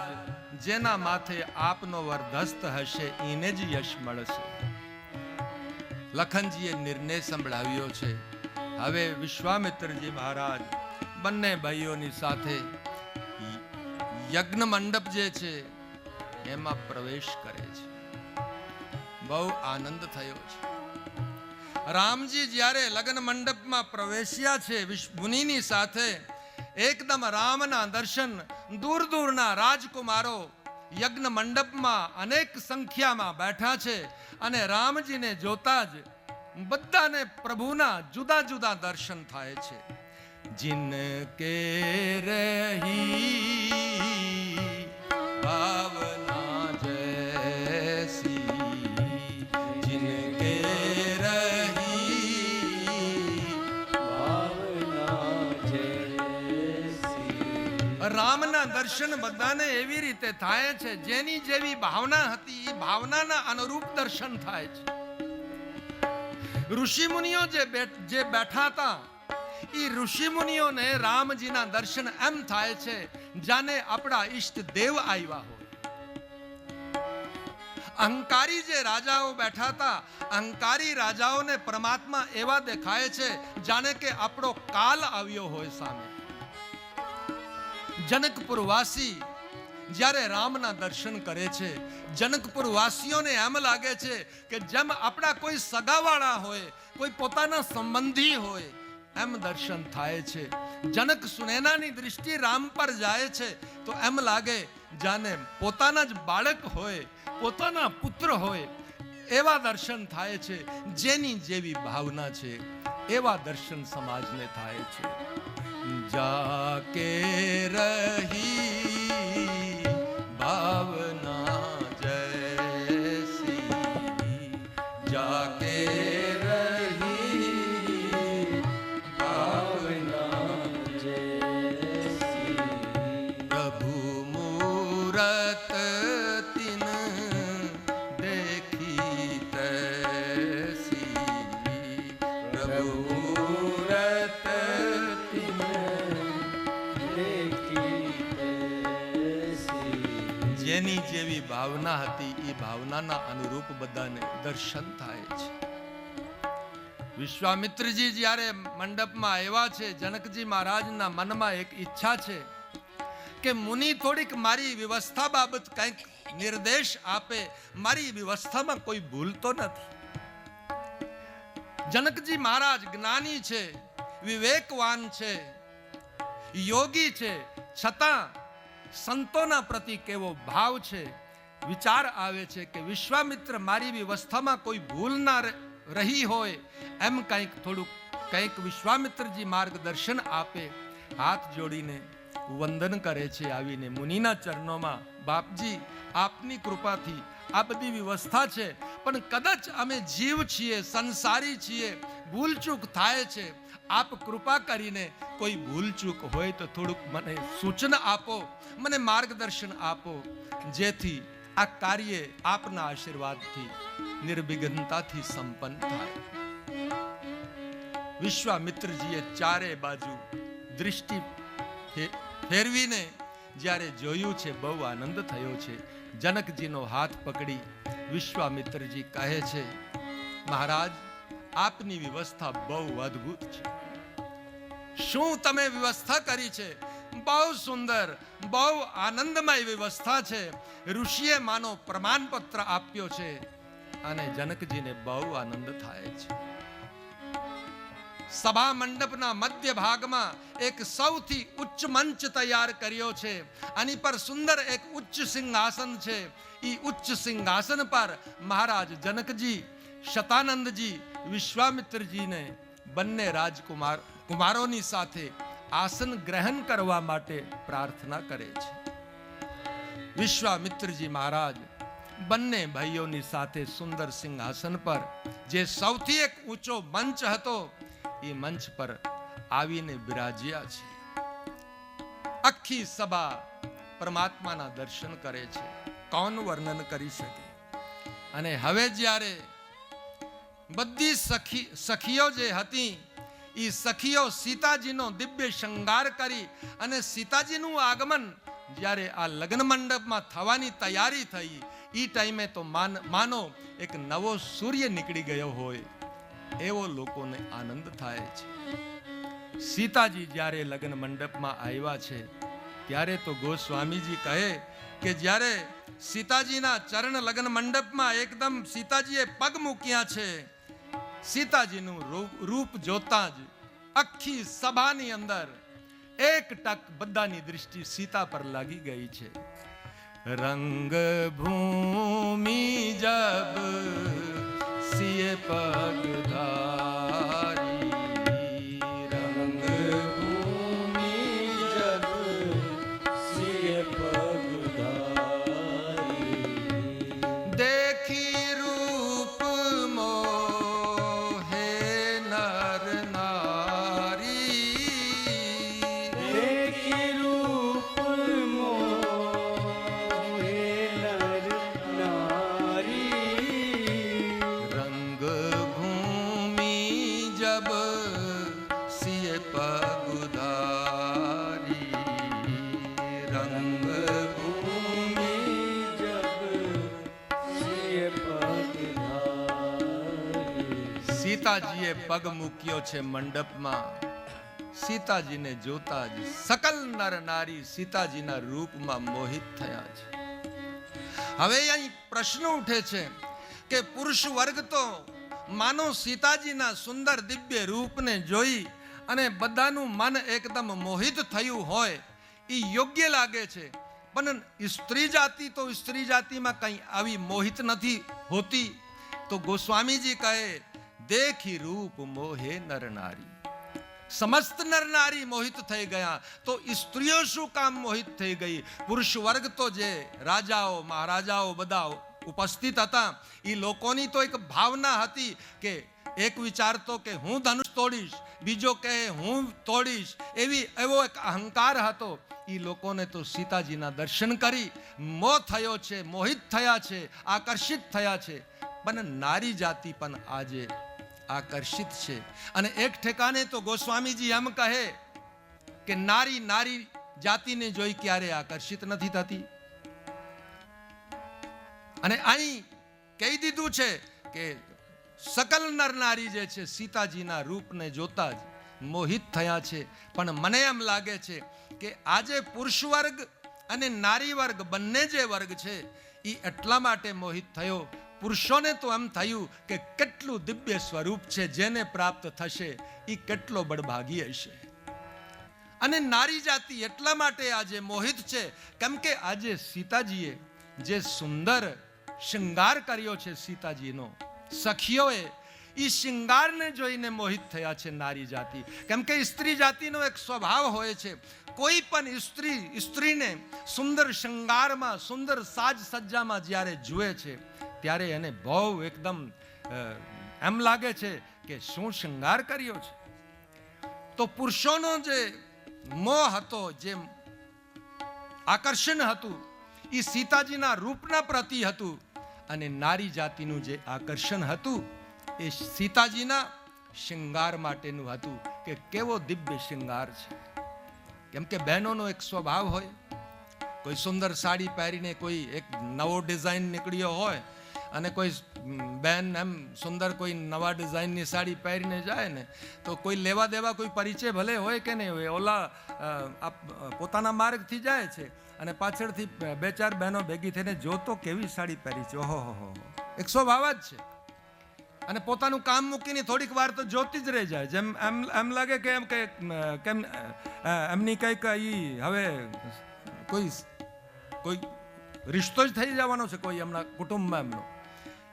જેના માથે આપનો વરદસ્ત હશે એને જ યશ મળશે. લખનજીએ નિર્ણય સંભળાવ્યો છે. હવે વિશ્વામિત્રજી મહારાજ બંને ભાઈઓની સાથે યજ્ઞ મંડપ જે છે એમાં પ્રવેશ કરે છે. બહુ આનંદ થયો છે. રામજી જ્યારે લગ્ન મંડપમાં પ્રવેશ્યા છે મુનિની સાથે, એકદમ રામના દર્શન, દૂર દૂરના રાજકુમારો યજ્ઞ મંડપમાં અનેક સંખ્યામાં બેઠા છે. અને રામજીને જોતા જ બધાને પ્રભુના જુદા જુદા દર્શન થાય છે. जिनके रही भावना जैसी, जिनके रही ભાવના જૈસી. રામના દર્શન બધાને એવી રીતે થાય છે, જેની જેવી ભાવના હતી એ ભાવનાના અનુરૂપ દર્શન થાય છે. ઋષિ મુનિઓ જે બેઠા હતા એ ઋષિ મુનિઓને રામજીના દર્શન એમ થાય છે જાણે આપણા ઈષ્ટ દેવ આવ્યા હોય. અહંકારી જે રાજાઓ બેઠા હતા, અહંકારી રાજાઓને પરમાત્મા એવા દેખાય છે જાણે કે આપણો કાલ આવ્યો હોય સામે. જનકપુર વાસી જ્યારે રામના દર્શન કરે છે, જનકપુર વાસીઓને એમ લાગે છે કે જેમ આપણા કોઈ સગાવાળા હોય, કોઈ પોતાના સંબંધી હોય એમ દર્શન થાય છે. જનક સુનૈનાની દૃષ્ટિ રામ પર જાય છે તો એમ લાગે જાણે પોતાના જ બાળક હોય, પોતાના પુત્ર હોય એવા દર્શન થાય છે. જેની જેવી ભાવના છે એવા દર્શન સમાજને થાય છે. જાકે રહી ભાવના જૈસી, જાકે જેની જેવી ભાવના હતી એ ભાવનાના અનુરૂપ બધાને દર્શન થાય છે. વિશ્વામિત્રજી જ્યારે મંડપમાં આવ્યા છે, જનકજી મહારાજના મનમાં એક ઈચ્છા છે કે મુનિ થોડીક મારી વ્યવસ્થા બાબત કંઈક નિર્દેશ આપે, મારી વ્યવસ્થામાં કોઈ ભૂલ તો નથી. જનકજી મહારાજ જ્ઞાની છે, વિવેકવાન છે, યોગી છે, છતાં સંતોના પ્રતિ કેવો ભાવ છે. વિચાર આવે છે કે વિશ્વામિત્ર મારી વ્યવસ્થામાં કોઈ ભૂલ ના રહી હોય એમ કંઈક વિશ્વામિત્રજી માર્ગદર્શન આપે. હાથ જોડીને વંદન કરે છે આવીને મુનિના ચરણોમાં. બાપજી, આપની કૃપાથી આ બધી વ્યવસ્થા છે, પણ કદાચ અમે જીવ છીએ, સંસારી છીએ, ભૂલચૂક થાય છે. આપ કૃપા કરીને કોઈ ભૂલચૂક હોય તો થોડુંક મને સૂચના આપો, મને માર્ગદર્શન આપો, જેથી આ કાર્ય આપના આશીર્વાદથી નિર્વિઘ્નતાથી સંપન્ન થાય. વિશ્વામિત્રજીએ ચારે બાજુ દૃષ્ટિ ફેરવીને જ્યારે જોયું છે બહુ આનંદ થયો છે. જનકજીનો હાથ પકડી વિશ્વામિત્રજી કહે છે, મહારાજ આપની વ્યવસ્થા બહુ અદ્ભુત છે. શું તમે વ્યવસ્થા કરી છે? બહુ સુંદર, બહુ આનંદમય વ્યવસ્થા છે. ઋષિએ માનો પ્રમાણપત્ર આપ્યો છે. અને જનકજીને બહુ આનંદ થાય છે. સભા મંડપના મધ્ય ભાગમાં એક સૌથી ઉચ્ચ મંચ તૈયાર કર્યો છે. આની પર સુંદર એક ઉચ્ચ સિંહાસન છે. એ ઉચ્ચ સિંહાસન પર મહારાજ જનકજી, શતાનંદજી, વિશ્વામિત્રજીને બંને કુમારોની સાથે આસન ગ્રહણ કરવા માટે પ્રાર્થના કરે છે. વિશ્વામિત્રજી મહારાજ બંને ભાઈઓની સાથે સુંદર સિંહાસન પર, જે સૌથી એક ઊંચો મંચ હતો, એ મંચ પર આવીને બિરાજ્યા છે. આખી સભા પરમાત્માના દર્શન કરે છે. કોણ વર્ણન કરી શકે? અને હવે જ્યારે બધી સખીઓ જે હતી, એ સખીઓ સીતાજીનો દિવ્ય શૃંગાર કરી અને સીતાજીનું આગમન જ્યારે આ લગ્ન મંડપમાં થવાની તૈયારી થઈ, એ ટાઈમે તો માનો એક નવો સૂર્ય નીકળી ગયો હોય એવો લોકોને આનંદ થાય છે. સીતાજી જ્યારે લગ્ન મંડપમાં આવ્યા છે ત્યારે તો ગોસ્વામીજી કહે કે જ્યારે સીતાજીના ચરણ લગ્ન મંડપમાં એકદમ સીતાજીએ પગ મૂક્યા છે, સીતાજીનું રૂપ જોતા જ આખી સભાની અંદર એક ટક બધાની દૃષ્ટિ સીતા પર લાગી ગઈ છે. રંગ ભૂમિ જબ સિય પગ ધારી, રંગ ભૂમિ જબ સિય પગ ધારી, देखी रूप मोहे नर नारी, देखी रूप मोहे नर नारी, रंग भूमि जब सिय पग उधारी, रंग भूमि जब सिय पग धारी. સીતાજીએ પગ મૂક્યો છે મંડપમાં. સીતાજીને જોતા જ સકલ નર નારી સીતાજીના રૂપમાં મોહિત થયા છે. હવે અહીં પ્રશ્ન ઉઠે છે કે પુરુષ વર્ગ તો માનો સીતાજીના સુંદર દિવ્ય રૂપને જોઈ અને બધાનું મન એકદમ મોહિત થયું હોય એ યોગ્ય લાગે છે, પણ સ્ત્રી જાતિ તો સ્ત્રી જાતિમાં કંઈ આવી મોહિત નથી હોતી. તો ગોસ્વામીજી કહે, દેખી રૂપ મોહે નર નારી. સમસ્ત નર નારી મોહિત થઈ ગયા, તો સ્ત્રીઓ શું કામ મોહિત થઈ ગઈ? પુરુષ વર્ગ તો જે રાજાઓ મહારાજાઓ બધા ઉપસ્થિત હતા, એ લોકોની તો એક ભાવના હતી કે એક વિચારતો કે હું ધનુષ તોડીશ, બીજો કહે હું તોડીશ, એવો એક અહંકાર હતો. એ લોકોને તો સીતાજીના દર્શન કરી મોહ થયો છે, મોહિત થયા છે, આકર્ષિત થયા છે. પણ નારી જાતિ પણ આજે આકર્ષિત છે. અને એક ઠેકાને તો ગોસ્વામીજી એમ કહે કે નારી નારી જાતિને જોઈ ક્યારે આકર્ષિત નથી થતી. અને અહીં કહી દીધું છે કે સકલ નર નારી જે છે સીતાજીના રૂપને જોતા જ મોહિત થયા છે. પણ મને એમ લાગે છે કે આજે પુરુષ વર્ગ અને નારી વર્ગ બંને જે વર્ગ છે એ એટલા માટે મોહિત થયો. પુરુષોને તો એમ થયું કે કેટલું દિવ્ય સ્વરૂપ છે, જેને પ્રાપ્ત થશે એ કેટલો બળભાગી હશે. અને નારી જાતિ એટલા માટે આજે મોહિત છે કેમ કે આજે સીતાજીએ જે સુંદર શૃંગાર કર્યો છે સીતાજીનો, સખીઓએ એ શૃંગારને જોઈને મોહિત થયા છે નારી જાતિ. કેમ કે સ્ત્રી જાતિનો એક સ્વભાવ હોય છે, કોઈ પણ સ્ત્રીને સુંદર શૃંગારમાં, સુંદર સાજ સજ્જામાં જ્યારે જુએ છે ત્યારે એને બહુ એકદમ એમ લાગે છે કે શું શૃંગાર કર્યો છે. તો પુરુષોનો જે મોહ હતો, જે આકર્ષણ હતું, એ સીતાજીના રૂપના પ્રતિ હતું. અને નારી જાતિનું જે આકર્ષણ હતું એ સીતાજીના શિંગાર માટેનું હતું કે કેવો દિવ્ય શિંગાર છે. કેમ કે બહેનોનો એક સ્વભાવ હોય, કોઈ સુંદર સાડી પહેરીને કોઈ એક નવો ડિઝાઇન નીકળ્યો હોય અને કોઈ બેન એમ સુંદર કોઈ નવા ડિઝાઇનની સાડી પહેરીને જાય ને તો કોઈ લેવા દેવા કોઈ પરિચય ભલે હોય કે નહીં હોય, ઓલા પોતાના માર્ગથી જાય છે અને પાછળથી બે ચાર બહેનો ભેગી થઈને જોતો કેવી સાડી પહેરી છે, ઓહો હો, એક સ્વભાવ જ છે. અને પોતાનું કામ મૂકીને થોડીક વાર તો જોતી જ રહી જાય, જેમ એમ લાગે કે એમ કે કેમ એમની કંઈક હવે કોઈ રિશ્તો જ થઈ જવાનો છે કોઈ એમના કુટુંબમાં. એમનો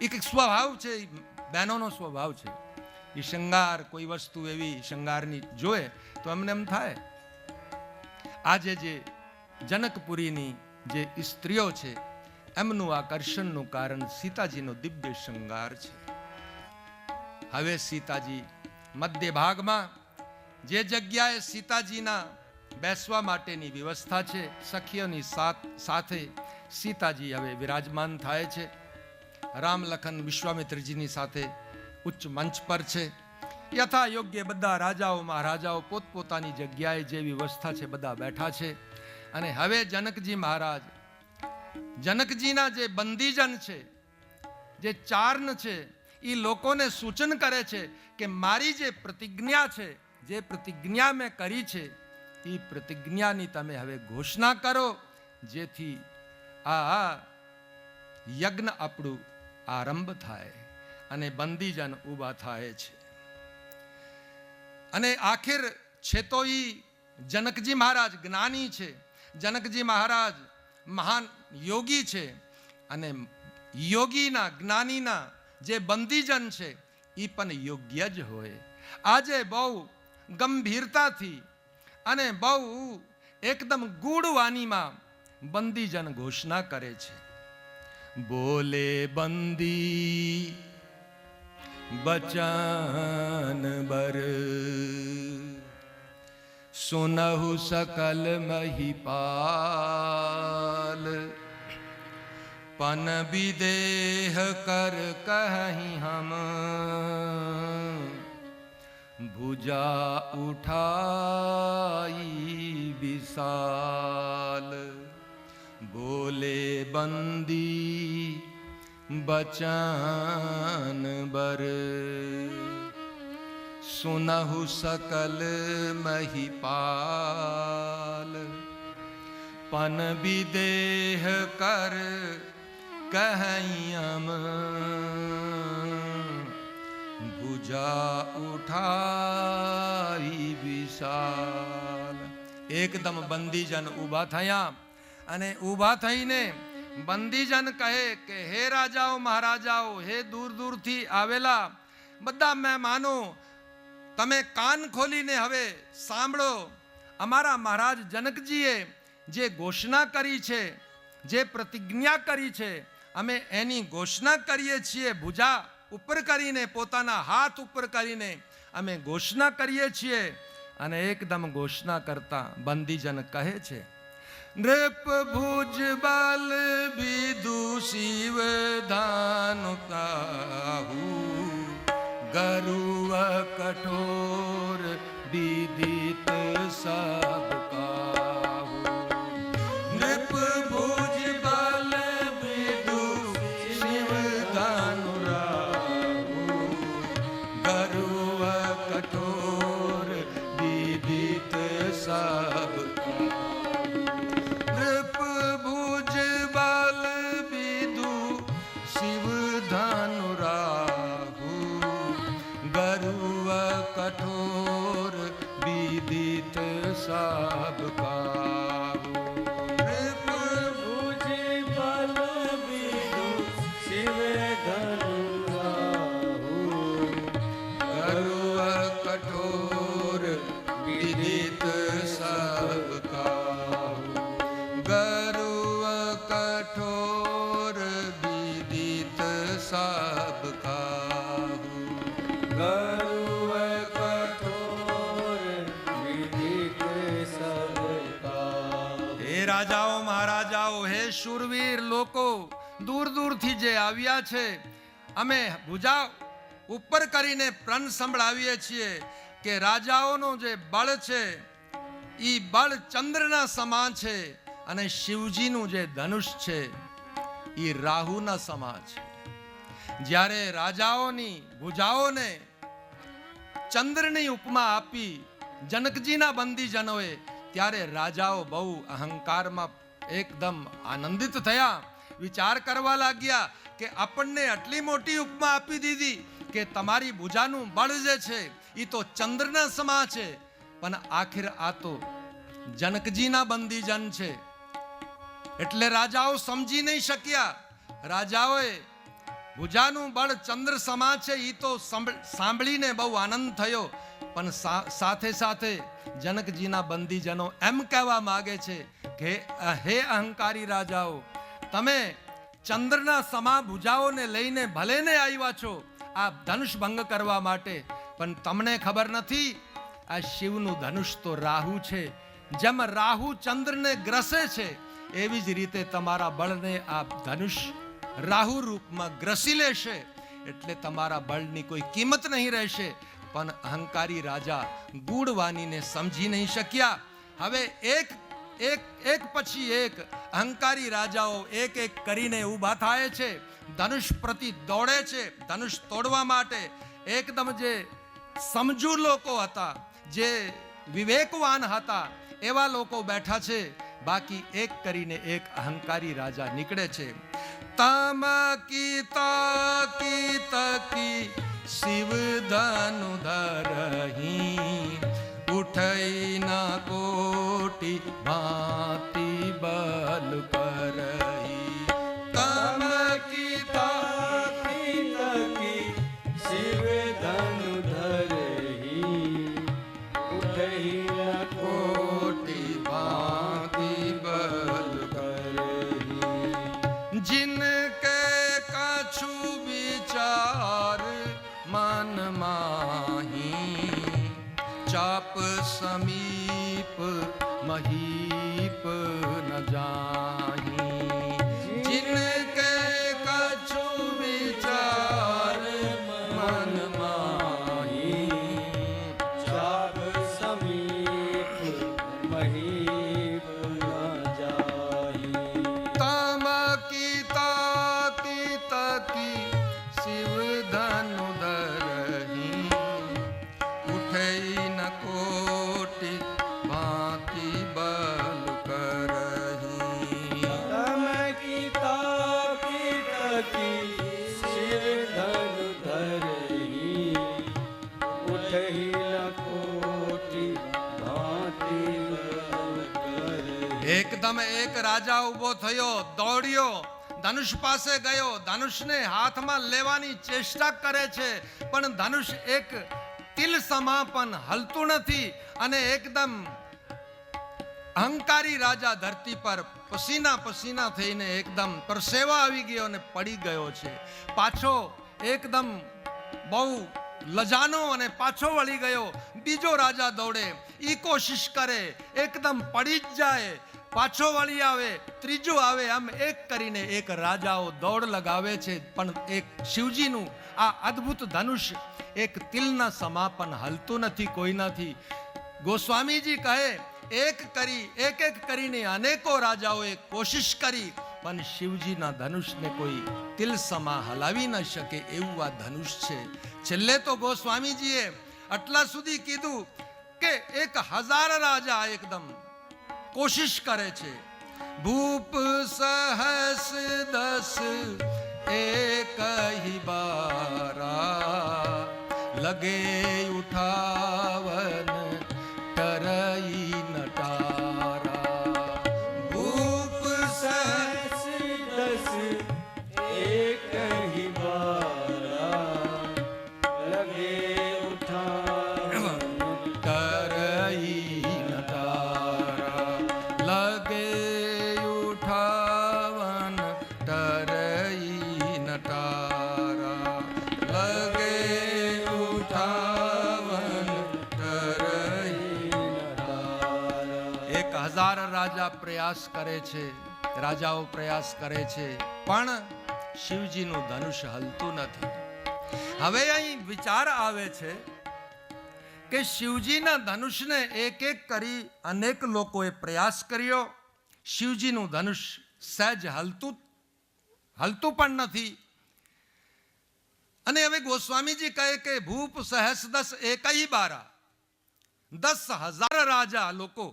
એક સ્વભાવ છે, બહેનોનો સ્વભાવ છે. એ શૃંગાર કોઈ વસ્તુ એવી શૃંગારની જોએ તો એમને એમ થાય. આજે જે જનકપુરીની જે સ્ત્રીઓ છે એમનું આકર્ષણનું કારણ સીતાજીનો દિવ્ય શૃંગાર છે. હવે સીતાજી મધ્ય ભાગમાં જે જગ્યાએ સીતાજીના બેસવા માટેની વ્યવસ્થા છે, સખીઓની સાથે સીતાજી હવે વિરાજમાન થાય છે. રામ લખન વિશ્વામિત્રજીની સાથે ઉચ્ચ મંચ પર છે. યથા યોગ્ય બધા રાજાઓ મહારાજાઓ પોતપોતાની જગ્યાએ જે વ્યવસ્થા છે બધા બેઠા છે. અને હવે જનકજી મહારાજ જનકજીના જે બંદીજન છે, જે ચાર્ન છે, એ લોકોને સૂચન કરે છે કે મારી જે પ્રતિજ્ઞા છે, જે પ્રતિજ્ઞા મેં કરી છે એ પ્રતિજ્ઞાની તમે હવે ઘોષણા કરો, જેથી આ યજ્ઞ આપણું આરંભ થાય અને બંદીજન ઊભા થાય છે. અને આખિર છે તો ઈ જનકજી મહારાજ જ્ઞાની છે, જનકજી મહારાજ મહાન યોગી છે. અને યોગીના જ્ઞાનીના જે બંદીજન છે એ પણ યોગ્ય જ હોય. આજે બહુ ગંભીરતાથી અને બહુ એકદમ ગૂઢ વાણીમાં બંદીજન ઘોષણા કરે છે. બોલે બંદી બચન બર, સુનહુ સકલ મહિપાલ, પન વિદેહ કર કહી હમ, ભુજા ઉઠાઈ વિશાલ. બોલે બંદી બચન બર, સુનહુ સકલ મહિપાલ, પન વિદેહ કર કહી હમ, ભુજા ઉઠાઈ વિશાલ. એકદમ બંદીજન ઊભા થયા અને ઊભા થઈને બંદીજન કહે કે હે રાજાઓ મહારાજાઓ, હે દૂર દૂરથી આવેલા બધા મહેમાનો, તમે કાન ખોલીને હવે સાંભળો. અમારા મહારાજ જનકજીએ જે ઘોષણા કરી છે, જે પ્રતિજ્ઞા કરી છે, અમે એની ઘોષણા કરીએ છીએ. ભુજા ઉપર કરીને, પોતાના હાથ ઉપર કરીને અમે ઘોષણા કરીએ છીએ. અને એકદમ ઘોષણા કરતા બંદીજન કહે છે, નૃપ ભુજ બલ વિદુ શિવ ધાનુ કાહુ, ગરુવ કઠોર વિદિત સબ કાહુ. નૃપ ભુજ બલ વિદુ શિવ ધાનુ રાહુ, ગરુવ કઠોર વિદિત સબ कठोर विदित सब काहू. नृप भुज बल विदु शिव धनु राहु, गरुव कठोर विदित सब काहू. गरुव कठोर विदित सब काहू. गरुव कठोर विदित सब काहू. હે રાજાઓ મહારાજાઓ, હે શૂરવીર લોકો, દૂર દૂરથી જે આવ્યા છે, અમે ભુજા ઉપર કરીને પ્રણ સંભળાવીએ છીએ કે રાજાઓનો જે બળ છે એ બળ ચંદ્રના સમાન છે અને શિવજીનું જે ધનુષ છે એ રાહુના સમાન છે. જ્યારે રાજાઓની ભુજાઓને ચંદ્રની ઉપમા આપી જનકજીના બંદીજનોએ, ત્યારે રાજાઓ બહુ અહંકારમાં એકદમ આનંદિત થયા. વિચાર કરવા લાગ્યા કે આપણને આટલી મોટી ઉપમા આપી દીધી કે તમારી ભુજાનું બળ જે છે એ તો ચંદ્રના સમા છે, પણ આખિર આ તો જનકજીના બંદીજન છે. એટલે રાજાઓ સમજી નહીં શક્યા. રાજાઓએ ભુજાનું બળ ચંદ્ર સમા છે એ તો સાંભળીને બહુ આનંદ થયો, પણ સાથે સાથે જનકજીના બંદીજનો એમ કહેવા માંગે છે કે હે અહંકારી રાજાઓ, તમે ચંદ્રના સમા ભુજાઓને લઈને ભલે ને આવ્યા છો આ ધનુષ ભંગ કરવા માટે, પણ તમને ખબર નથી આ શિવનું ધનુષ તો રાહુ છે. જેમ રાહુ ચંદ્રને ગ્રસે છે એવી જ રીતે તમારા બળને આ ધનુષ રાહુ રૂપમાં ગ્રસી લેશે, એટલે તમારા બળની કોઈ કિંમત નહીં રહેશે. પણ અહંકારી રાજા ગૂઢવાણીને સમજી નહીં શક્યા. હવે એક પછી એક અહંકારી રાજાઓ એક એક કરીને ઊભા થાય છે, ધનુષ પ્રતિ દોડે છે ધનુષ તોડવા માટે. એકદમ જે સમજુ લોકો હતા, જે વિવેકવાન હતા એવા લોકો બેઠા છે, બાકી એક કરીને એક અહંકારી રાજા નીકળે છે. તમકી તકી તકી શિવ ધનુ ધરહી, ઉઠઈ ન કોટી ભાંતિ બલ કરહી. તમકી તકી તકી શિવ ધનુ ધરહી, ઉઠઈ ન કોટી ભાંતિ બલ કરહી. जिनके कछु विचार मन माही, चाप समीप महीप न जाही. जिनके कछु विचार मन माही, चाप समीप महीप न जाही. तमकी ताकी तकी शिव धनु धरही, उठई न कोटि भांति बल करही. तमकी ताकी तकी शिव धनु धरही, उठई न कोटि भांति बल करही. એકદમ એક રાજા ઉભો થયો, દોડ્યો, ધનુષ પાસે ગયો, ધનુષને હાથમાં લેવાની ચેષ્ટા કરે છે, પણ ધનુષ એક તિલ સમા પણ હલતું નથી, અને એકદમ અહંકારી રાજા ધરતી પર પસીના પસીના થઈને એકદમ પરસેવા આવી ગયો અને પડી ગયો છે. પાછો એકદમ બહુ લજાનો અને પાછો વળી ગયો. બીજો રાજા દોડે, ઈ કોશિશ કરે, એકદમ પડી જ જાય, પાછો વળી આવે, ત્રીજો આવે. આમ એક કરીને એક રાજાઓ દોડ લગાવે છે, પણ એક શિવજીનું આ અદ્ભુત ધનુષ એક તિલના સમાપન હલતું નથી કોઈનાથી. ગોસ્વામીજી કહે એક કરીને અનેકો રાજાઓએ કોશિશ કરી, પણ શિવજીના ધનુષને કોઈ તિલ સમા હલાવી ન શકે એવું આ ધનુષ છે. છેલ્લે તો ગોસ્વામીજીએ આટલા સુધી કીધું કે 1000 રાજા એકદમ કોશિશ કરે છે. ભૂપ સહસ દસ એક હી બારા, લગે ઉઠાવન ટરઈ નટારા. ભૂપ સહસ દસ એક હી બારા, લગે ઉઠાવન ટરઈ નટારા, લગે ઉઠાવન ટરઈ નટારા, લગે ઉઠાવન ટરઈ નટારા. 1000 રાજા પ્રયાસ કરે છે, રાજાઓ પ્રયાસ કરે છે, પણ શિવજીનું ધનુષ હલતું નથી. હવે અહીં વિચાર આવે છે કે શિવજીના ધનુષને એક એક કરી અનેક લોકોએ પ્રયાસ કર્યો. શિવજીનું ધનુષ સહેજ હલતું પણ નથી. અને હવે ગોસ્વામીજી કહે કે ભૂપ સહસ દસ એકઈ બારા, 10,000 રાજા લોકો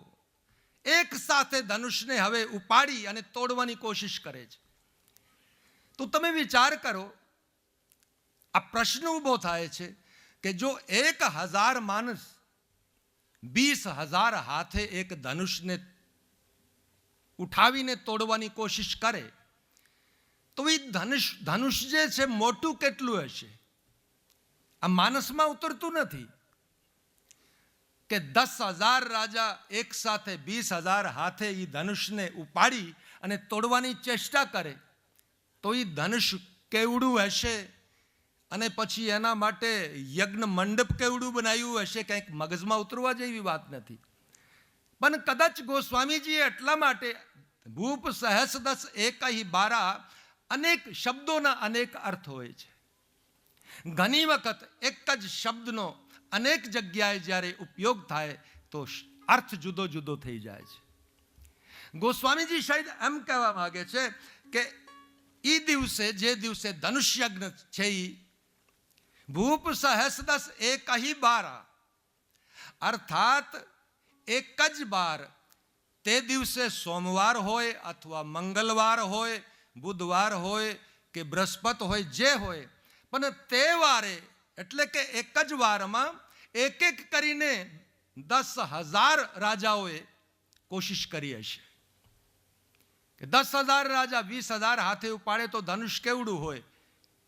એક સાથે ધનુષને હવે ઉપાડી અને તોડવાની કોશિશ કરે છે. તો તમે વિચાર કરો, આ પ્રશ્ન ઊભો થાય છે કે જો 1,000 માણસ 20,000 હાથે એક ધનુષને ઉઠાવીને તોડવાની કોશિશ કરે તો એ ધનુષ જે છે મોટું કેટલું હશે? આ માનસમાં ઉતરતું નથી કે 10,000 રાજા એક સાથે 20,000 હાથે એ ધનુષને ઉપાડી અને તોડવાની ચેષ્ટા કરે તો એ ધનુષ કેવડું હશે, અને પછી એના માટે યજ્ઞ મંડપ કેવડું બનાવ્યું હશે, કંઈક મગજમાં ઉતરવા જેવી વાત નથી. પણ કદાચ ગોસ્વામીજીએ એટલા માટે ભૂપ સહસ દસ એકઈ બારા, અનેક શબ્દોના અનેક અર્થ હોય છે. ઘણી વખત એક જ શબ્દનો અનેક જગ્યાએ જ્યારે ઉપયોગ થાય તો અર્થ જુદો જુદો થઈ જાય છે. ગોસ્વામીજી શાયદ એમ કહેવા માંગે છે કે એ દિવસે, જે દિવસે ધનુષ યજ્ઞ છે, ભૂપ સહસ દસ એકઈ બારા, અર્થાત એક જ બાર તે દિવસે સોમવાર હોય અથવા મંગળવાર હોય, બુધવાર હોય કે બૃહસ્પત હોય, જે હોય, પણ તે વારે એટલે કે એક જ વારમાં એક એક કરીને 10,000 રાજાઓએ કોશિશ કરી હશે કે 10,000 રાજા 20,000 હાથે ઉપાડે તો ધનુષ કેવડું હોય,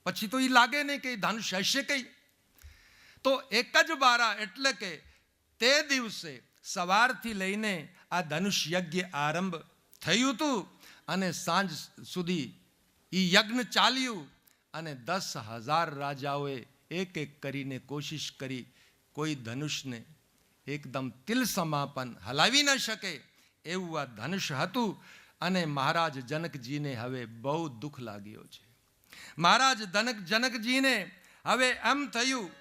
પછી તો એ લાગે નહીં કે ધનુષ હશે કઈ. તો એક જ બારા એટલે કે તે દિવસે સવારથી લઈને આ ધનુષ યજ્ઞ આરંભ થયું હતું અને સાંજ સુધી એ યજ્ઞ ચાલ્યું અને 10,000 રાજાઓએ એક એક કરીને કોશિશ કરી. કોઈ ધનુષને એકદમ તિલ સમાપન હલાવી ન શકે એવું આ ધનુષ હતું. અને મહારાજ જનકજીને હવે બહુ દુઃખ લાગ્યો છે. મહારાજ જનકજીને હવે એમ થયું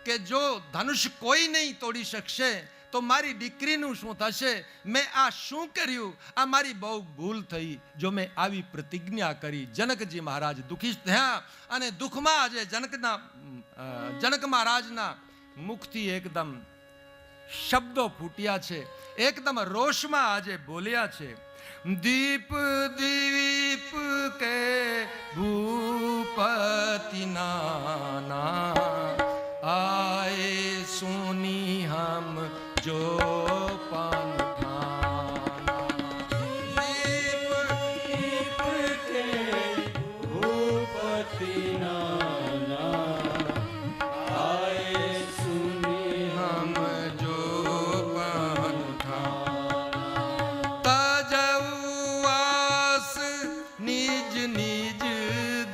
કે જો ધનુષ કોઈ નહીં તોડી શકશે તો મારી દીકરીનું શું થશે? મેં આ શું કર્યું? આ મારી બહુ ભૂલ થઈ જો મેં આવી પ્રતિજ્ઞા કરી. જનકજી મહારાજ દુઃખી થયા અને દુઃખમાં આજે જનક મહારાજના મુખથી એકદમ શબ્દો ફૂટ્યા છે, એકદમ રોષમાં આજે બોલ્યા છે. દીપ દીપ કે ભૂપતિ નાના, આए सुनी हम जो पान खाना. दीप के भूपति नाना, आए सुनी हम जो पान खाना. तजउआस निज निज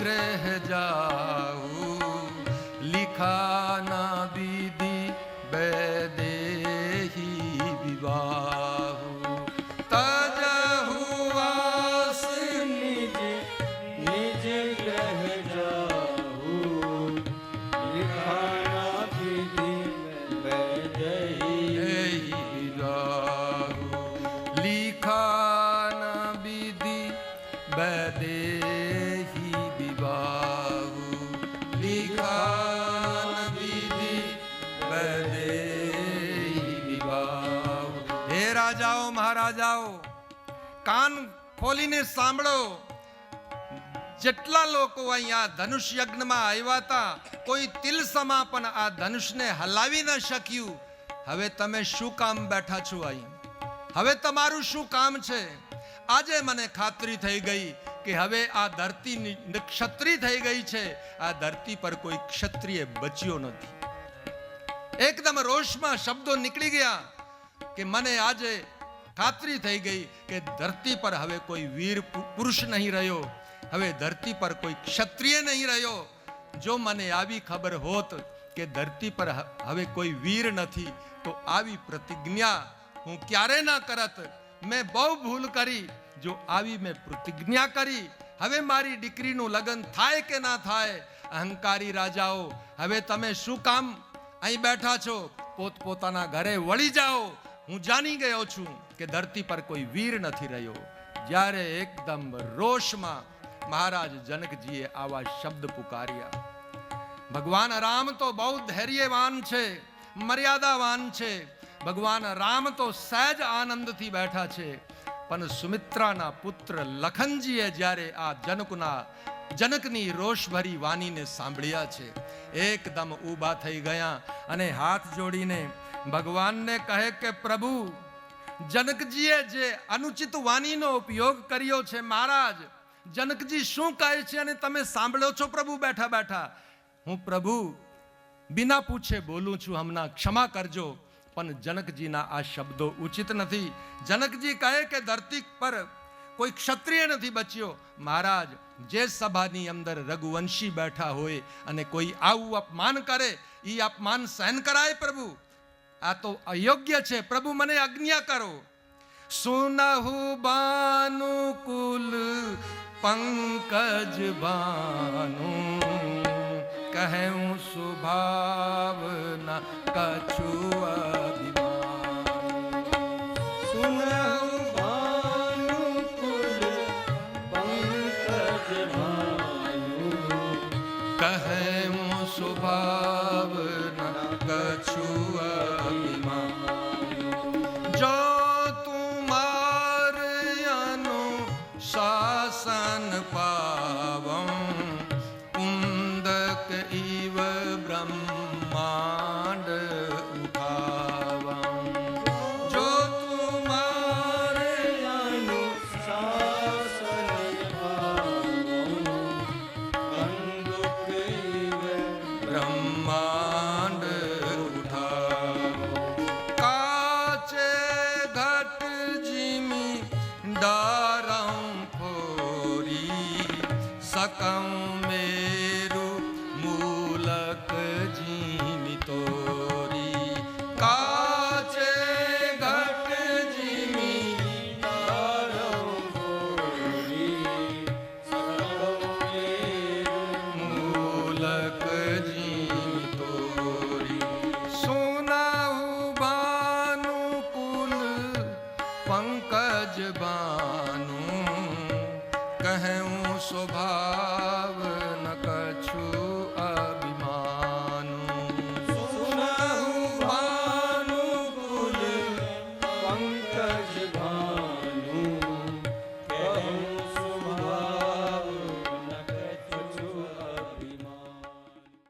ग्रह जाऊ, लिखा ना विधि वैदेही विवाहु. तजहुआस निज निज ग्रह जाऊ, लिखाना विधि वैदेही विवाहु. लिखाना विधि वैदेही विवाहु. लिखाना विधि वैदेही विवाहु. હે રાજાઓ, મહારાજાઓ, કાન ખોલીને સાંભળો. જેટલા લોકો અહીંયા ધનુષ યજ્ઞમાં આવ્યા હતા, કોઈ તિલ સમાપન આ ધનુષને હલાવી ન શક્યું. હવે તમે શું કામ બેઠા છો અહીં? હવે તમારું શું કામ છે? આજે મને ખાતરી થઈ ગઈ કે હવે આ ધરતી ક્ષત્રિય થઈ ગઈ છે. આ ધરતી પર કોઈ ક્ષત્રિય બચ્યો નથી. એકદમ રોષમાં શબ્દો નીકળી ગયા કે મને આજે ખાતરી થઈ ગઈ કે ધરતી પર હવે કોઈ વીર પુરુષ નહીં રહ્યો, હવે ધરતી પર કોઈ ક્ષત્રિય નહીં રહ્યો. જો મને આવી ખબર હોત કે ધરતી પર હવે કોઈ વીર નથી તો આવી પ્રતિજ્ઞા હું ક્યારે ના કરત. મેં બહુ ભૂલ કરી જો આવી મેં પ્રતિજ્ઞા કરી. હવે મારી દીકરીનું લગ્ન થાય કે ના થાય, અહંકારી રાજાઓ, હવે તમે શું કામ અહીં બેઠા છો? પોતપોતાના ઘરે વળી જાઓ. હું જાણી ગયો છું કે ધરતી પર કોઈ વીર નથી રહ્યો. જ્યારે એકદમ રોષમાં મહારાજ જનકજીએ આવા શબ્દ પુકાર્યા. ભગવાન રામ તો બહુ ધૈર્યવાન છે, મર્યાદાવાન છે. ભગવાન રામ તો સહેજ આનંદથી બેઠા છે, પણ સુમિત્રાના પુત્ર લખનજીએ જ્યારે આ જનકની રોષભરી વાણીને સાંભળ્યા છે, એકદમ ઊભા થઈ ગયા અને હાથ જોડીને ભગવાનને કહે કે પ્રભુ, જનકજીએ જે અનુચિત વાણીનો ઉપયોગ કર્યો છે, મહારાજ જનકજી શું કહે છે અને તમે સાંભળો છો પ્રભુ બેઠા બેઠા? હું પ્રભુ બિના પૂછે બોલું છું, હમણાં ક્ષમા કરજો, પણ જનકજીના આ શબ્દો ઉચિત નથી. જનકજી કહે કે ધરતી પર કોઈ ક્ષત્રિય નથી બચ્યો. મહારાજ, જે સભાની અંદર રઘુવંશી બેઠા હોય અને કોઈ આવું અપમાન કરે, એ અપમાન સહન કરાય પ્રભુ? આ તો અયોગ્ય છે. પ્રભુ મને આજ્ઞા કરો. સુનહુ બાનુકુલ પંકજ બાનુ, કહું સુભાવના કछु અભિમાન. સુનહુ ભાનુકુલ પંકજ ભાનુ, કહું સુભાવના કछु અભિમાન. જો તુમાર અનુશાસન પાવં, कुंदक इव ब्रह्मांड उठावं. जो तुम्हारे अनुशासन पावं, कंदुक इव ब्रह्मांड उठावं. काचे घट जिमी डारं फोरी, सकं मेरु मूलक जीमी तोरी. काचे घट जिमी डारं फोरी, सकं मेरु मूलक जीमी तोरी. सुनहु भानुकुल पंकज बानु, कहूं स्वभाव